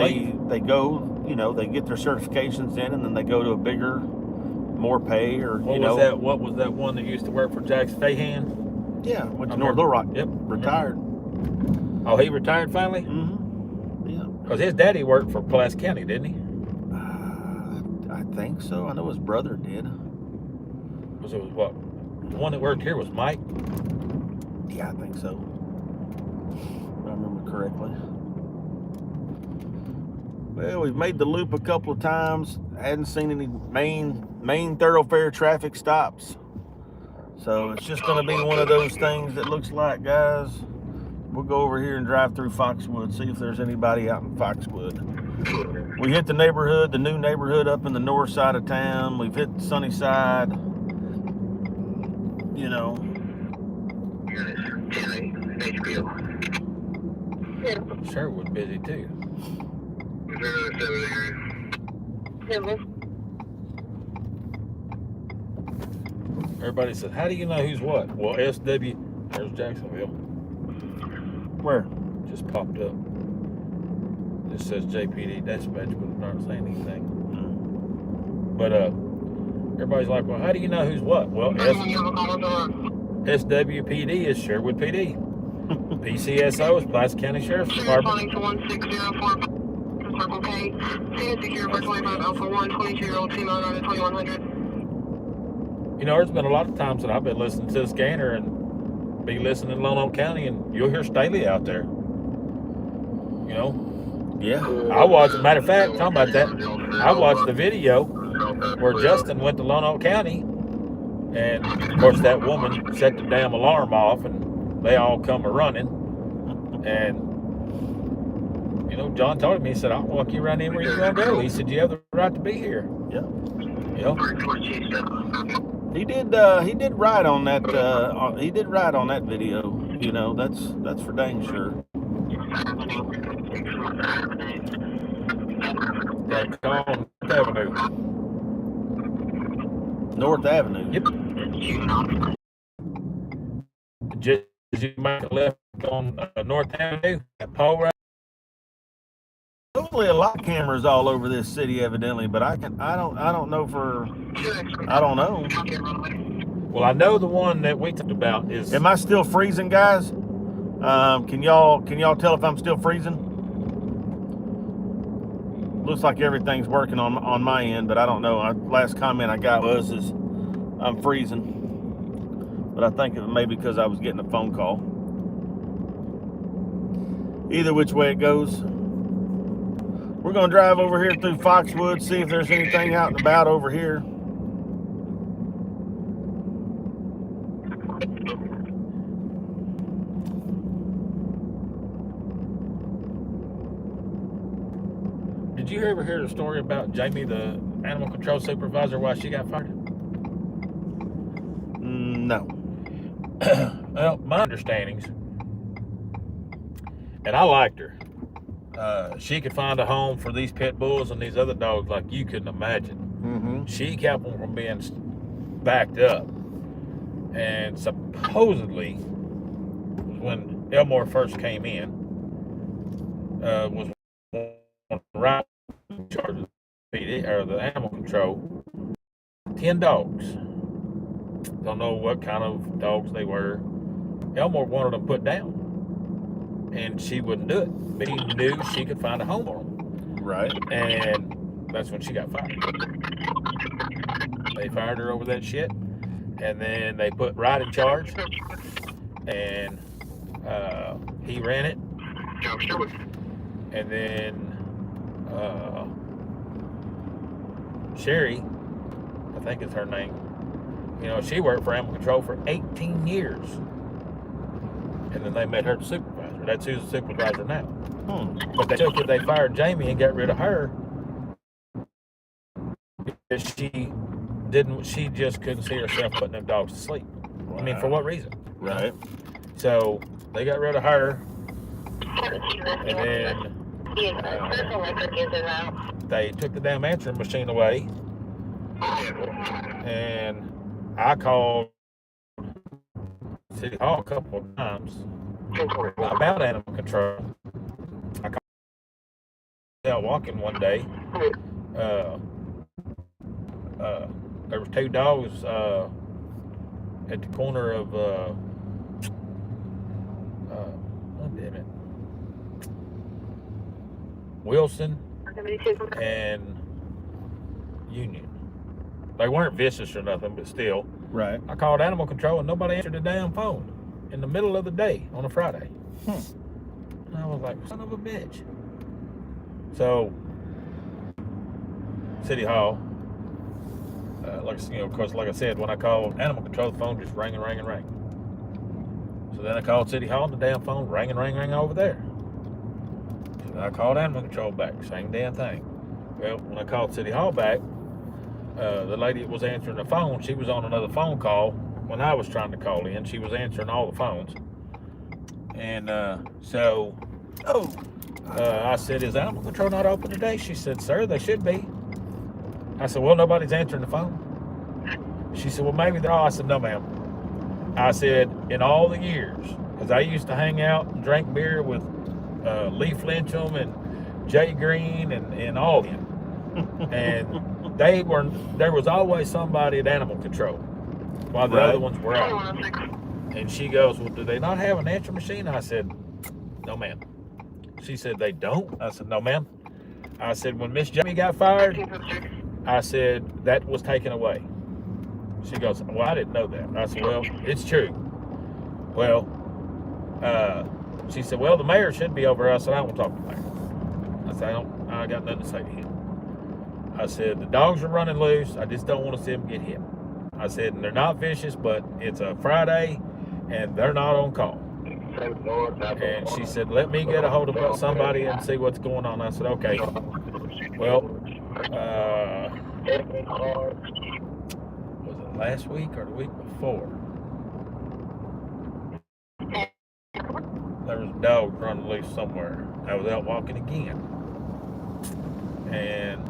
they go. You know, they get their certifications in, and then they go to a bigger, more pay, or what was that one that used to work for Jackson Fahan? Yeah, went to North Little Rock. Yep, Retired. Oh, he retired finally? Mm-hmm. Yeah. Because his daddy worked for Pulaski County, didn't he? I think so. I know his brother did. Because it was what? The one that worked here was Mike? Yeah, I think so. If I remember correctly. Well, we've made the loop a couple of times. Hadn't seen any main thoroughfare traffic stops. So it's just going to be one of those things that looks like, guys, we'll go over here and drive through Foxwood, see if there's anybody out in Foxwood. We hit the neighborhood, the new neighborhood up in the north side of town. We've hit Sunnyside. You know. Sherwood busy too. Everybody said, how do you know who's what? Well, SW, there's Jacksonville. Where? Just popped up. Just says JPD dispatch, but it's not saying anything. But everybody's like, well, how do you know who's what? Well, SWPD is Sherwood PD. PCSO is Placer County Sheriff's Department. To 1604 Circle K. Stand secure for 25 Alpha 1, 22-year-old female, not at 2100. You know, there's been a lot of times that I've been listening to the scanner and be listening in Lonoke County, and you'll hear Staley out there. You know? Yeah. I watched, matter of fact, talking about that, I watched the video where Justin went to Lonoke County, and of course that woman set the damn alarm off, and they all come a running. And you know, John told me, he said, I'll walk you around in where you're gonna go. He said, you have the right to be here. Yeah. You know? He did ride on that he did ride on that video. You know, that's for dang sure. They call North Avenue. North Avenue. Yep. Just as you make a left on North Avenue, that pole right. Totally a lot of cameras all over this city, evidently, but I don't know for, I don't know. Well, I know the one that we talked about is. Am I still freezing, guys? Can y'all tell if I'm still freezing? Looks like everything's working on my end, but I don't know. Last comment I got was I'm freezing, but I think it may be because I was getting a phone call. Either which way it goes. We're going to drive over here through Foxwood, see if there's anything out and about over here. Did you ever hear the story about Jamie, the animal control supervisor, why she got fired? No. Well, my understandings, and I liked her. She could find a home for these pit bulls and these other dogs like you couldn't imagine. Mm-hmm. She kept them from being backed up. And supposedly, when Elmore first came in, was right in charge of the animal control. 10 dogs. Don't know what kind of dogs they were. Elmore wanted them put down, and she wouldn't do it. But he knew she could find a home for them. Right. And that's when she got fired. They fired her over that shit, and then they put Wright in charge, and he ran it. And then Sherry, I think is her name, you know, she worked for animal control for 18 years. And then they made her the supervisor. That's who's the supervisor now. But they took it, they fired Jamie and got rid of her because she just couldn't see herself putting them dogs to sleep. Wow. I mean, for what reason? Right. So they got rid of her, and then they took the damn answering machine away, and I called City Hall a couple of times about animal control. I called out walking one day. There was 2 dogs at the corner of Wilson and Union. They weren't vicious or nothing, but still. Right. I called animal control and nobody answered the damn phone in the middle of the day on a Friday. And I was like, son of a bitch. So, City Hall, of course, like I said, when I called animal control, the phone just rang and rang and rang. So then I called City Hall and the damn phone rang and rang over there. So then I called animal control back, same damn thing. Well, when I called City Hall back, the lady that was answering the phone, she was on another phone call when I was trying to call in. She was answering all the phones. And I said, is animal control not open today? She said, sir, they should be. I said, well, nobody's answering the phone. She said, well, maybe they're all. I said, no, ma'am. I said, in all the years, because I used to hang out and drink beer with Leaf Lynchum and Jay Green and all of them. And There was always somebody at animal control while the other ones were out. 2106. And she goes, well, do they not have an answer machine? I said, no, ma'am. She said, they don't? I said, no, ma'am. I said, when Miss Jamie got fired, I said, that was taken away. She goes, well, I didn't know that. I said, well, it's true. Well, she said, well, the mayor should be over. I said, I don't want to talk to the mayor. I said, I got nothing to say to him. I said, the dogs are running loose. I just don't want to see them get hit. I said, and they're not vicious, but it's a Friday, and they're not on call. And she said, let me get a hold of somebody and see what's going on. I said, okay. Well, was it last week or the week before? There was a dog running loose somewhere. I was out walking again. And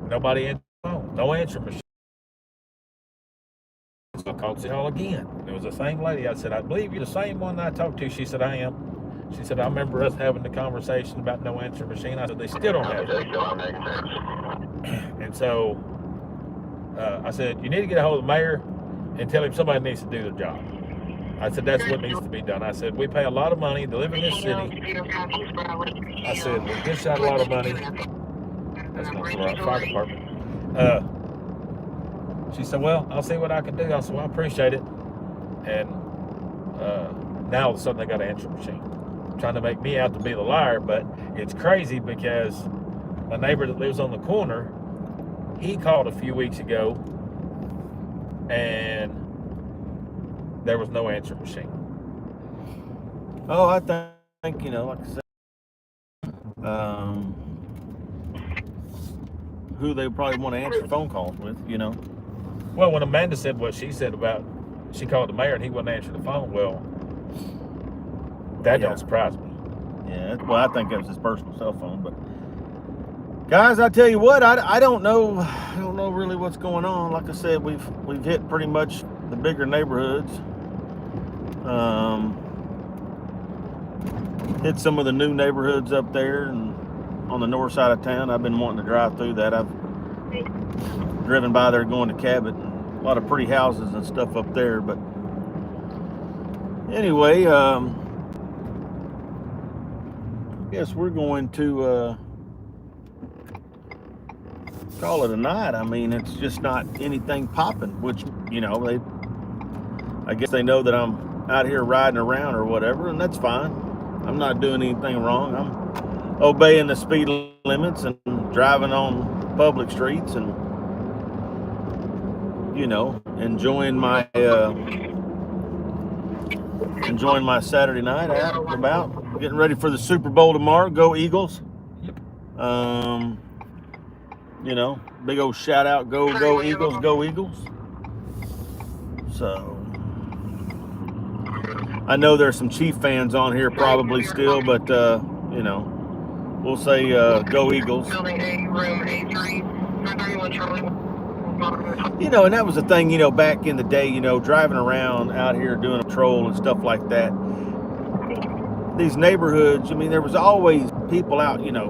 nobody answered the phone. No answer machine. So I called City Hall again. It was the same lady. I said, I believe you're the same one that I talked to. She said, I am. She said, I remember us having the conversation about no answer machine. I said, they still don't have it. And so I said, you need to get a hold of the mayor and tell him somebody needs to do their job. I said, that's what needs to be done. I said, we pay a lot of money to live in this city. I said, we dish out a lot of money. That's not the right fire department. She said, well, I'll see what I can do. I said, well, I appreciate it. And now all of a sudden they got an answer machine. Trying to make me out to be the liar, but it's crazy because my neighbor that lives on the corner, he called a few weeks ago and there was no answer machine. Oh, I think, you know, like I said, who they probably want to answer phone calls with, you know. Well, when Amanda said what she said about, she called the mayor and he wouldn't answer the phone, well, that don't surprise me. Yeah, well, I think that was his personal cell phone, but guys, I tell you what, I don't know really what's going on. Like I said, we've hit pretty much the bigger neighborhoods. Hit some of the new neighborhoods up there and on the north side of town. I've been wanting to drive through that. I've driven by there going to Cabot. A lot of pretty houses and stuff up there, but anyway, I guess we're going to call it a night. I mean, it's just not anything popping, which, you know, I guess they know that I'm out here riding around or whatever, and that's fine. I'm not doing anything wrong. I'm obeying the speed limits and driving on public streets and, you know, enjoying my Saturday night out and about, getting ready for the Super Bowl tomorrow. Go Eagles. You know, big old shout out, go Eagles, go Eagles. So I know there's some Chief fans on here probably still, but you know, we'll say go Eagles. Building A, room A3, 31 Charlie. You know, and that was the thing, you know, back in the day, you know, driving around out here doing a patrol and stuff like that. These neighborhoods, I mean, there was always people out, you know,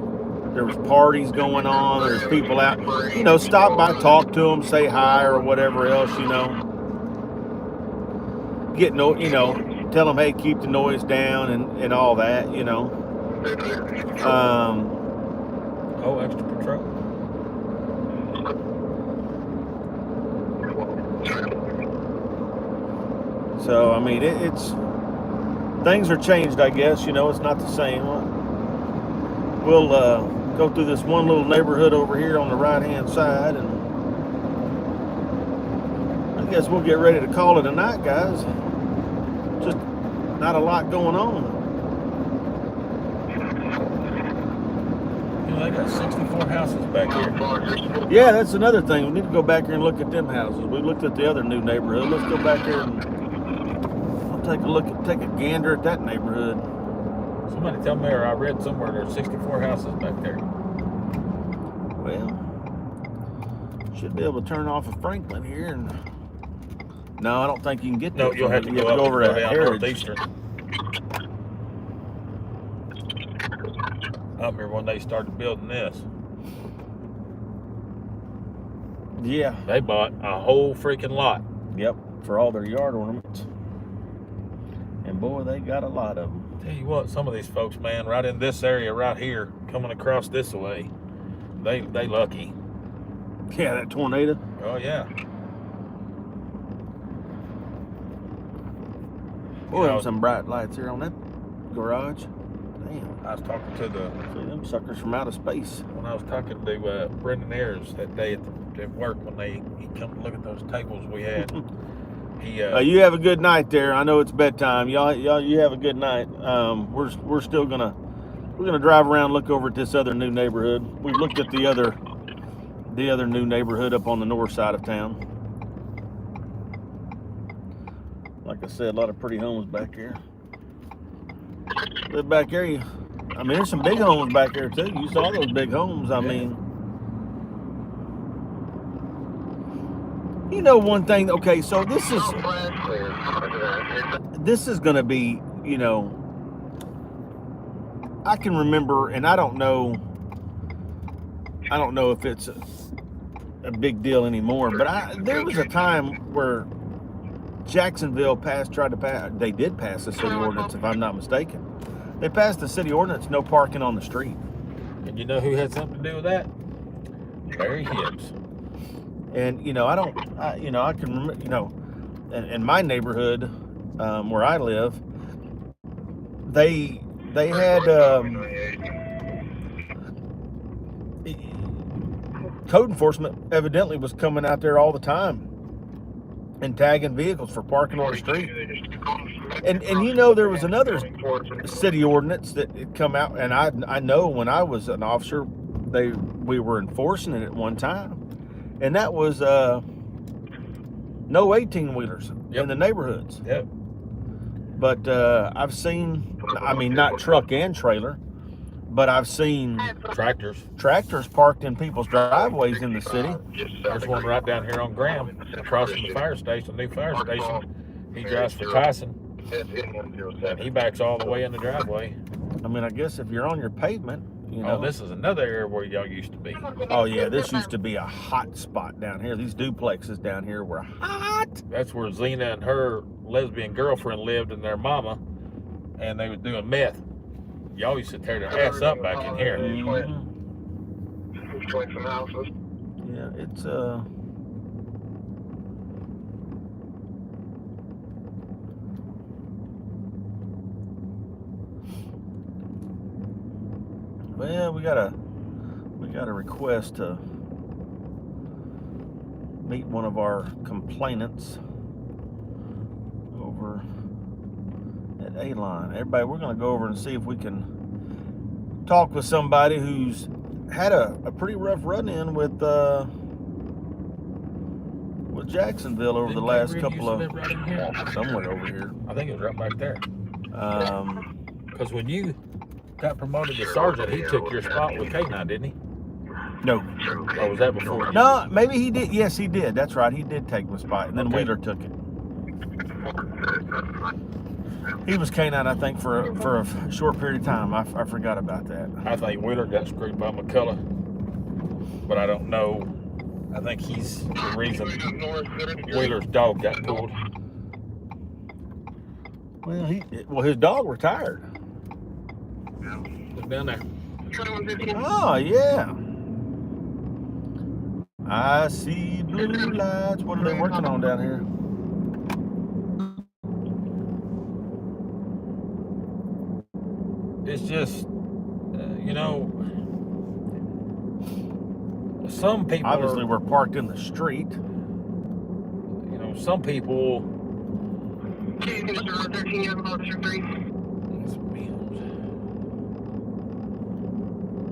there was parties going on, there's people out, you know, stop by, talk to them, say hi or whatever else, you know. Get no, you know, tell them, hey, keep the noise down and all that, you know. Oh, extra patrol. So, I mean, it's things are changed, I guess, you know, it's not the same. We'll go through this one little neighborhood over here on the right-hand side, and I guess we'll get ready to call it a night, guys. Just not a lot going on. You know, they got 64 houses back here. Yeah, that's another thing. We need to go back here and look at them houses. We looked at the other new neighborhood. Let's go back here and take a gander at that neighborhood. Somebody tell me, or I read somewhere there's 64 houses back there. Well, should be able to turn off of Franklin here, and no, I don't think you can get there. No, you'll have to go over to down Heritage. Northeastern. I remember when they started building this. Yeah. They bought a whole freaking lot. Yep. For all their yard ornaments. And boy, they got a lot of them. Tell you what, some of these folks, man, right in this area right here, coming across this way, they lucky. Yeah, that tornado. Oh yeah. Boy, there's some bright lights here on that garage. Damn. I was talking to See them suckers from outer space. when I was talking to Brendan Ayers that day at work when he come to look at those tables we had. He You have a good night there. I know it's bedtime. Y'all, you have a good night. We're still gonna drive around, look over at this other new neighborhood. We looked at the other new neighborhood up on the north side of town. Like I said, a lot of pretty homes back here. Live back there, I mean, there's some big homes back there too. You saw those big homes. I mean, you know one thing. Okay, so this is going to be, you know, I can remember, and I don't know if it's a big deal anymore, but there was a time where Jacksonville they did pass the city ordinance, if I'm not mistaken. They passed the city ordinance, no parking on the street. and you know who had something to do with that? Larry Hibbs. And you know, I can remember, you know, in my neighborhood where I live, they had code enforcement evidently was coming out there all the time and tagging vehicles for parking on the street. And you know, there was another city ordinance that had come out, and I know when I was an officer, we were enforcing it at one time, and that was no 18-wheelers in the neighborhoods. Yep. But I've seen, I mean, not truck and trailer, but I've seen tractors parked in people's driveways in the city. There's one right down here on Graham, across from the fire station, the new fire station. He drives for Tyson, and he backs all the way in the driveway. I mean, I guess if you're on your pavement, you know. Oh, this is another area where y'all used to be. Oh yeah, this used to be a hot spot down here. These duplexes down here were hot. That's where Zena and her lesbian girlfriend lived, and their mama, and they was doing meth. Y'all used to tear their ass up back in here. Mm-hmm. Yeah, it's well, we got a request to meet one of our complainants over at A-Line. Everybody, we're going to go over and see if we can talk with somebody who's had a pretty rough run-in with Jacksonville over the last couple of somewhere over here. I think it was right back there. Because when you got promoted to sergeant, he took your spot with K9, didn't he? No. Or was that before you? No, maybe he did. Yes, he did. That's right. He did take my spot, and then Wheeler took it. He was K9, I think, for a short period of time. I forgot about that. I think Wheeler got screwed by McCullough, but I don't know. I think he's the reason Wheeler's dog got pulled. Well, his dog retired. Down there. Oh yeah. I see blue lights. What are they working on down here? It's just, you know, some people obviously we're parked in the street. You know, some people.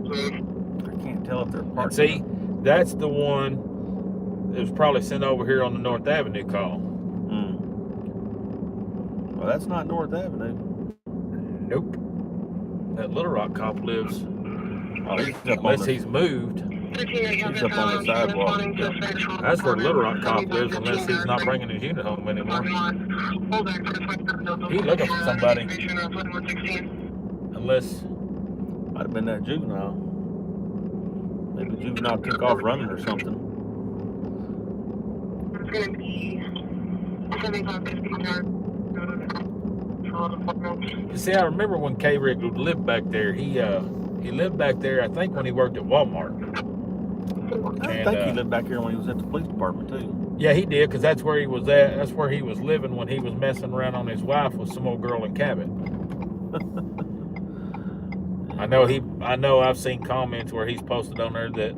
I can't tell if they're parked. And see, that's the one that was probably sent over here on the North Avenue call. Well, that's not North Avenue. Nope. That Little Rock cop lives. Oh, unless he's moved. He's up on the sidewalk. That's where Little Rock cop lives, unless he's not bringing his unit home anymore. He's looking for somebody. Unless. Might have been that juvenile. Maybe juvenile took off running or something. going to be 7550 yard. You see, I remember when K-Rick lived back there. He lived back there, I think, when he worked at Walmart. I think he lived back here when he was at the police department too. Yeah, he did, because that's where he was at. That's where he was living when he was messing around on his wife with some old girl in Cabot. I know I've seen comments where he's posted on there that,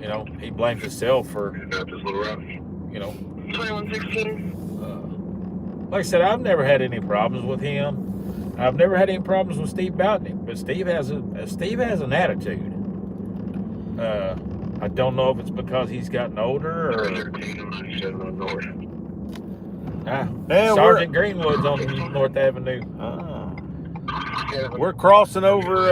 you know, he blames himself for, you know. 2116. Like I said, I've never had any problems with him. I've never had any problems with Steve Boutnick, but Steve has an attitude. I don't know if it's because he's gotten older or. Sergeant Greenwood's on North Avenue. We're crossing over.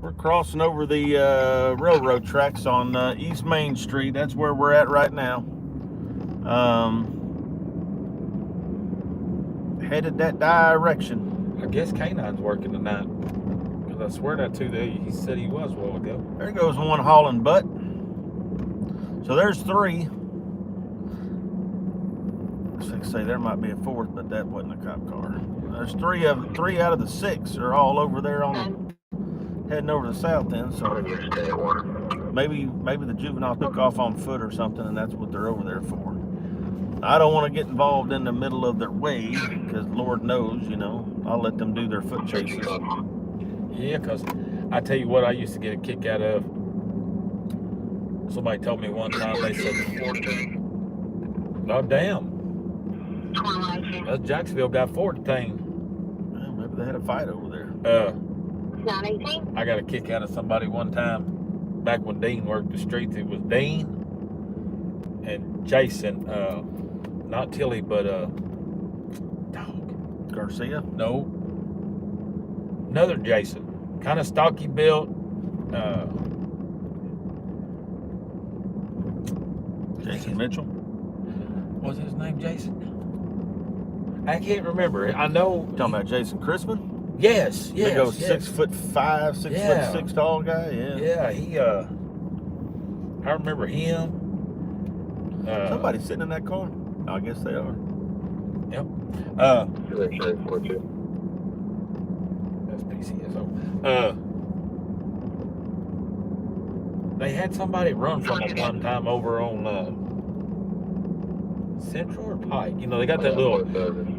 We're crossing over the railroad tracks on East Main Street. That's where we're at right now. Headed that direction. I guess K9's working tonight. Because I swear that too, he said he was a while ago. There goes one hauling butt. So there's three. I was going to say there might be a fourth, but that wasn't a cop car. There's three out of the six are all over there heading over to the south end. So maybe the juvenile took off on foot or something, and that's what they're over there for. I don't want to get involved in the middle of their way because Lord knows, you know, I'll let them do their foot chases. Yeah, because I tell you what, I used to get a kick out of. Somebody told me one time, they said, "Oh damn, Jacksonville got 4 detained." Well, maybe they had a fight over there. 918. I got a kick out of somebody one time back when Dean worked the streets. It was Dean and Jason. Not Tilly, but Garcia? No. Another Jason. Kind of stocky built. Jason Mitchell? What's his name, Jason? I can't remember. I know. Talking about Jason Crispin? Yes. They go 6'5", 6'6" tall guy. Yeah. Yeah. I remember him. Somebody sitting in that car. I guess they are. Yep. That's PCSO. They had somebody run from them one time over on Central or Pike. You know, they got that little,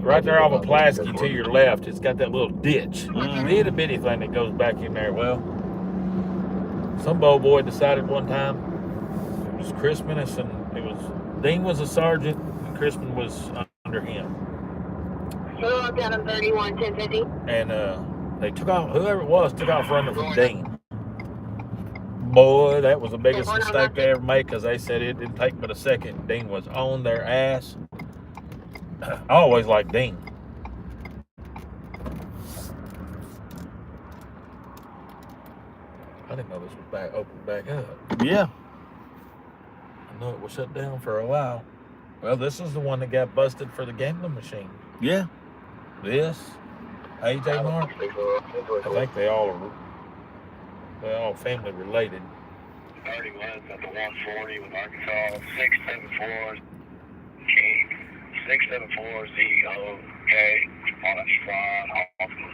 right there off of Pulaski to your left, it's got that little ditch. The itty bitty thing that goes back in there. Well, some boy decided one time, it was Christmas, and Dean was a sergeant, and Crispin was under him. So I've got him 31, 1050. And they took off, whoever it was, took off running from Dean. Boy, that was the biggest mistake they ever made, because they said it didn't take but a second. Dean was on their ass. I always liked Dean. I didn't know this was open back up. Yeah. I know it was shut down for a while. Well, this is the one that got busted for the gambling machine. Yeah. This, AJ Mark, I think they all are. They're all family related. 31 at the 140 with Arkansas 674. 674 ZOK. Oh, that's fine. Awesome.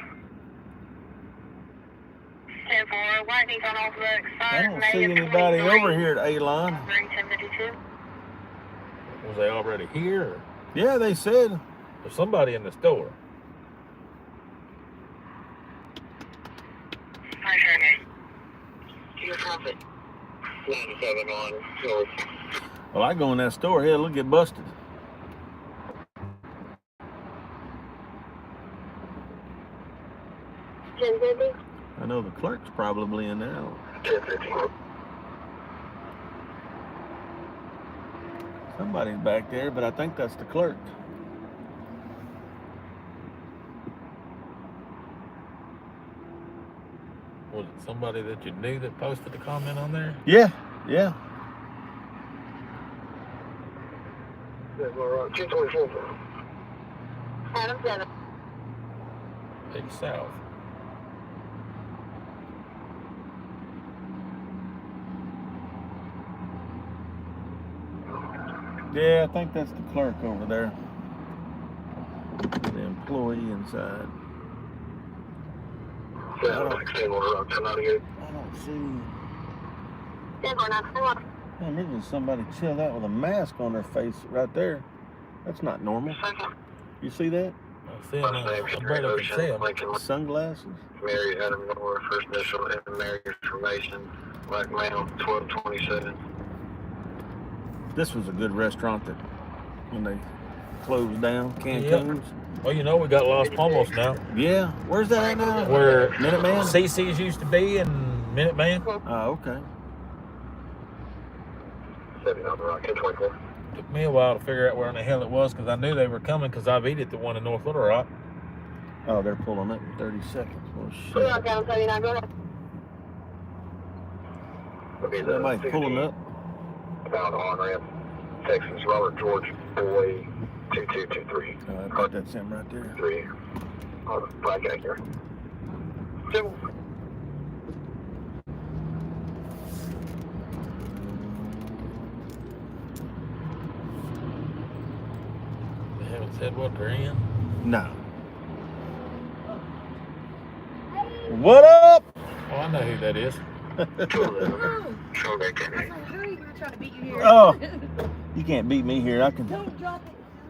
10-4, lightning's on off the I expired don't May see of anybody 23. over here at A-Line. 1052. Was they already here? Or Yeah, they said. there's somebody in the store. Hi, Sherman. Your profit. 97 on North. Well, I go in that store, hell, it'll get busted. I know the clerk's probably in there. 1050. Somebody's back there, but I think that's the clerk. Was it somebody that you knew that posted a comment on there? Yeah. 224. Adam 7. Big South. Yeah, I think that's the clerk over there. The employee inside. I don't see. Man, there's just somebody chilled out with a mask on their face right there. That's not normal. You see that? I see him. I barely can see him. Sunglasses. Mary Adam Moore, first initial, and Mary information, black male, 1227. This was a good restaurant that when they closed down, Cancun's. Well, you know, we got Los Pomos now. Yeah. Where's that at now? Where Minuteman? CC's used to be and Minuteman. Oh, okay. 7 on the rock, 1024. Took me a while to figure out where in the hell it was because I knew they were coming because I've eaten the one in North Little Rock. Oh, they're pulling up in 30 seconds. Well, shit. Down 39, go ahead. Somebody pulling up. About on ramp, Texas, Robert George, boy, 2223. I bet that's him right there. 3. On the black guy here. 2. They haven't said what they're in. No. What up? Oh, I know who that is. Oh, you can't beat me here. I can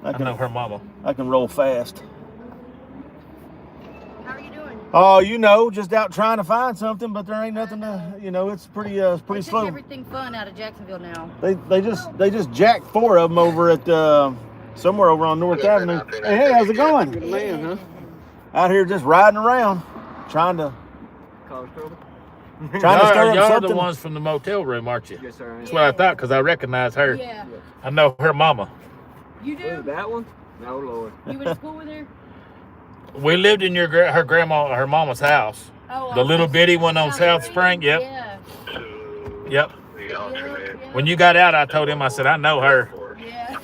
I know her mama. I can roll fast. How are you doing? Oh, you know, just out trying to find something, but there ain't nothing to, you know, it's pretty They took slow. everything fun out of Jacksonville now. They just jacked 4 of them over at somewhere over on North Avenue. Hey, how's it going? Good man, huh? Out here just riding around, trying to Cause trouble? stir up Y'all are something. the ones from the motel room, aren't you? Yes, sir. I am. That's what I thought because I recognize her. Yeah. I know her mama. You Who, do? that one? No, Lord. You went to school with her? We lived in her mama's house. Oh, The little bitty one on South Spring. Yep. Yeah. Yep. The alternate. When you got out, I told him, I said, I know her. Yeah.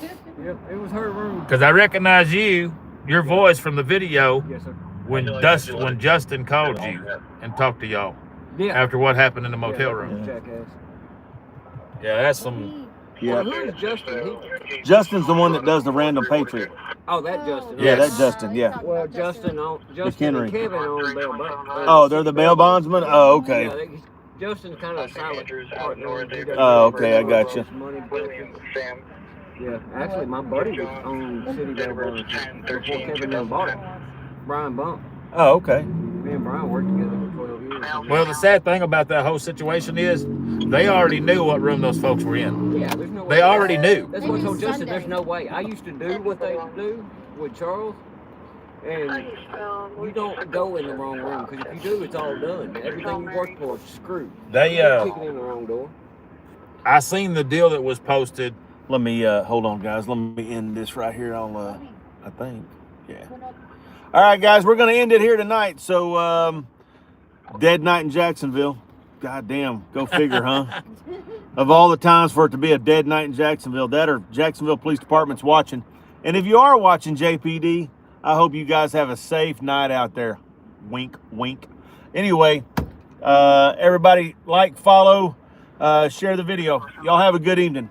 Yep, it was her room. Because I recognize your voice from the video Yes, sir. when Justin called you and talked to y'all Yeah. after what happened in the motel room. Jackass. Yeah, that's some. Yeah. Who is Justin? Justin's the one that does the Random Patriot. Oh, that Justin. Yeah, Yes. that's Justin. Yeah. Well, Justin and McHenry. Kevin on bail. Oh, they're the bail bondsmen. Oh, okay. Yeah, Justin's kind of a silent partner. He doesn't Oh, okay, I got you. money, but- William, Sam, Yeah, actually, my buddy was on city bail bonds before Kevin done bought it. Brian Bump. Oh, okay. Me and Brian worked together for 12 years. Well, the sad thing about that whole situation is they already knew what room those folks were in. Yeah, there's no way. They already knew. That's what I told Justin. There's no way. I used to do what they do with Charles, and you don't go in the wrong room because if you do, it's all done. Everything you work for is screwed. They Kicking in the wrong door. I seen the deal that was posted. Let me hold on, guys. Let me end this right here. I think. Yeah. All right, guys, we're gonna end it here tonight. So, dead night in Jacksonville. God damn, go figure, huh? Of all the times for it to be a dead night in Jacksonville, that or Jacksonville Police Department's watching. And if you are watching JPD, I hope you guys have a safe night out there. Wink, wink. Anyway, everybody like, follow, share the video. Y'all have a good evening.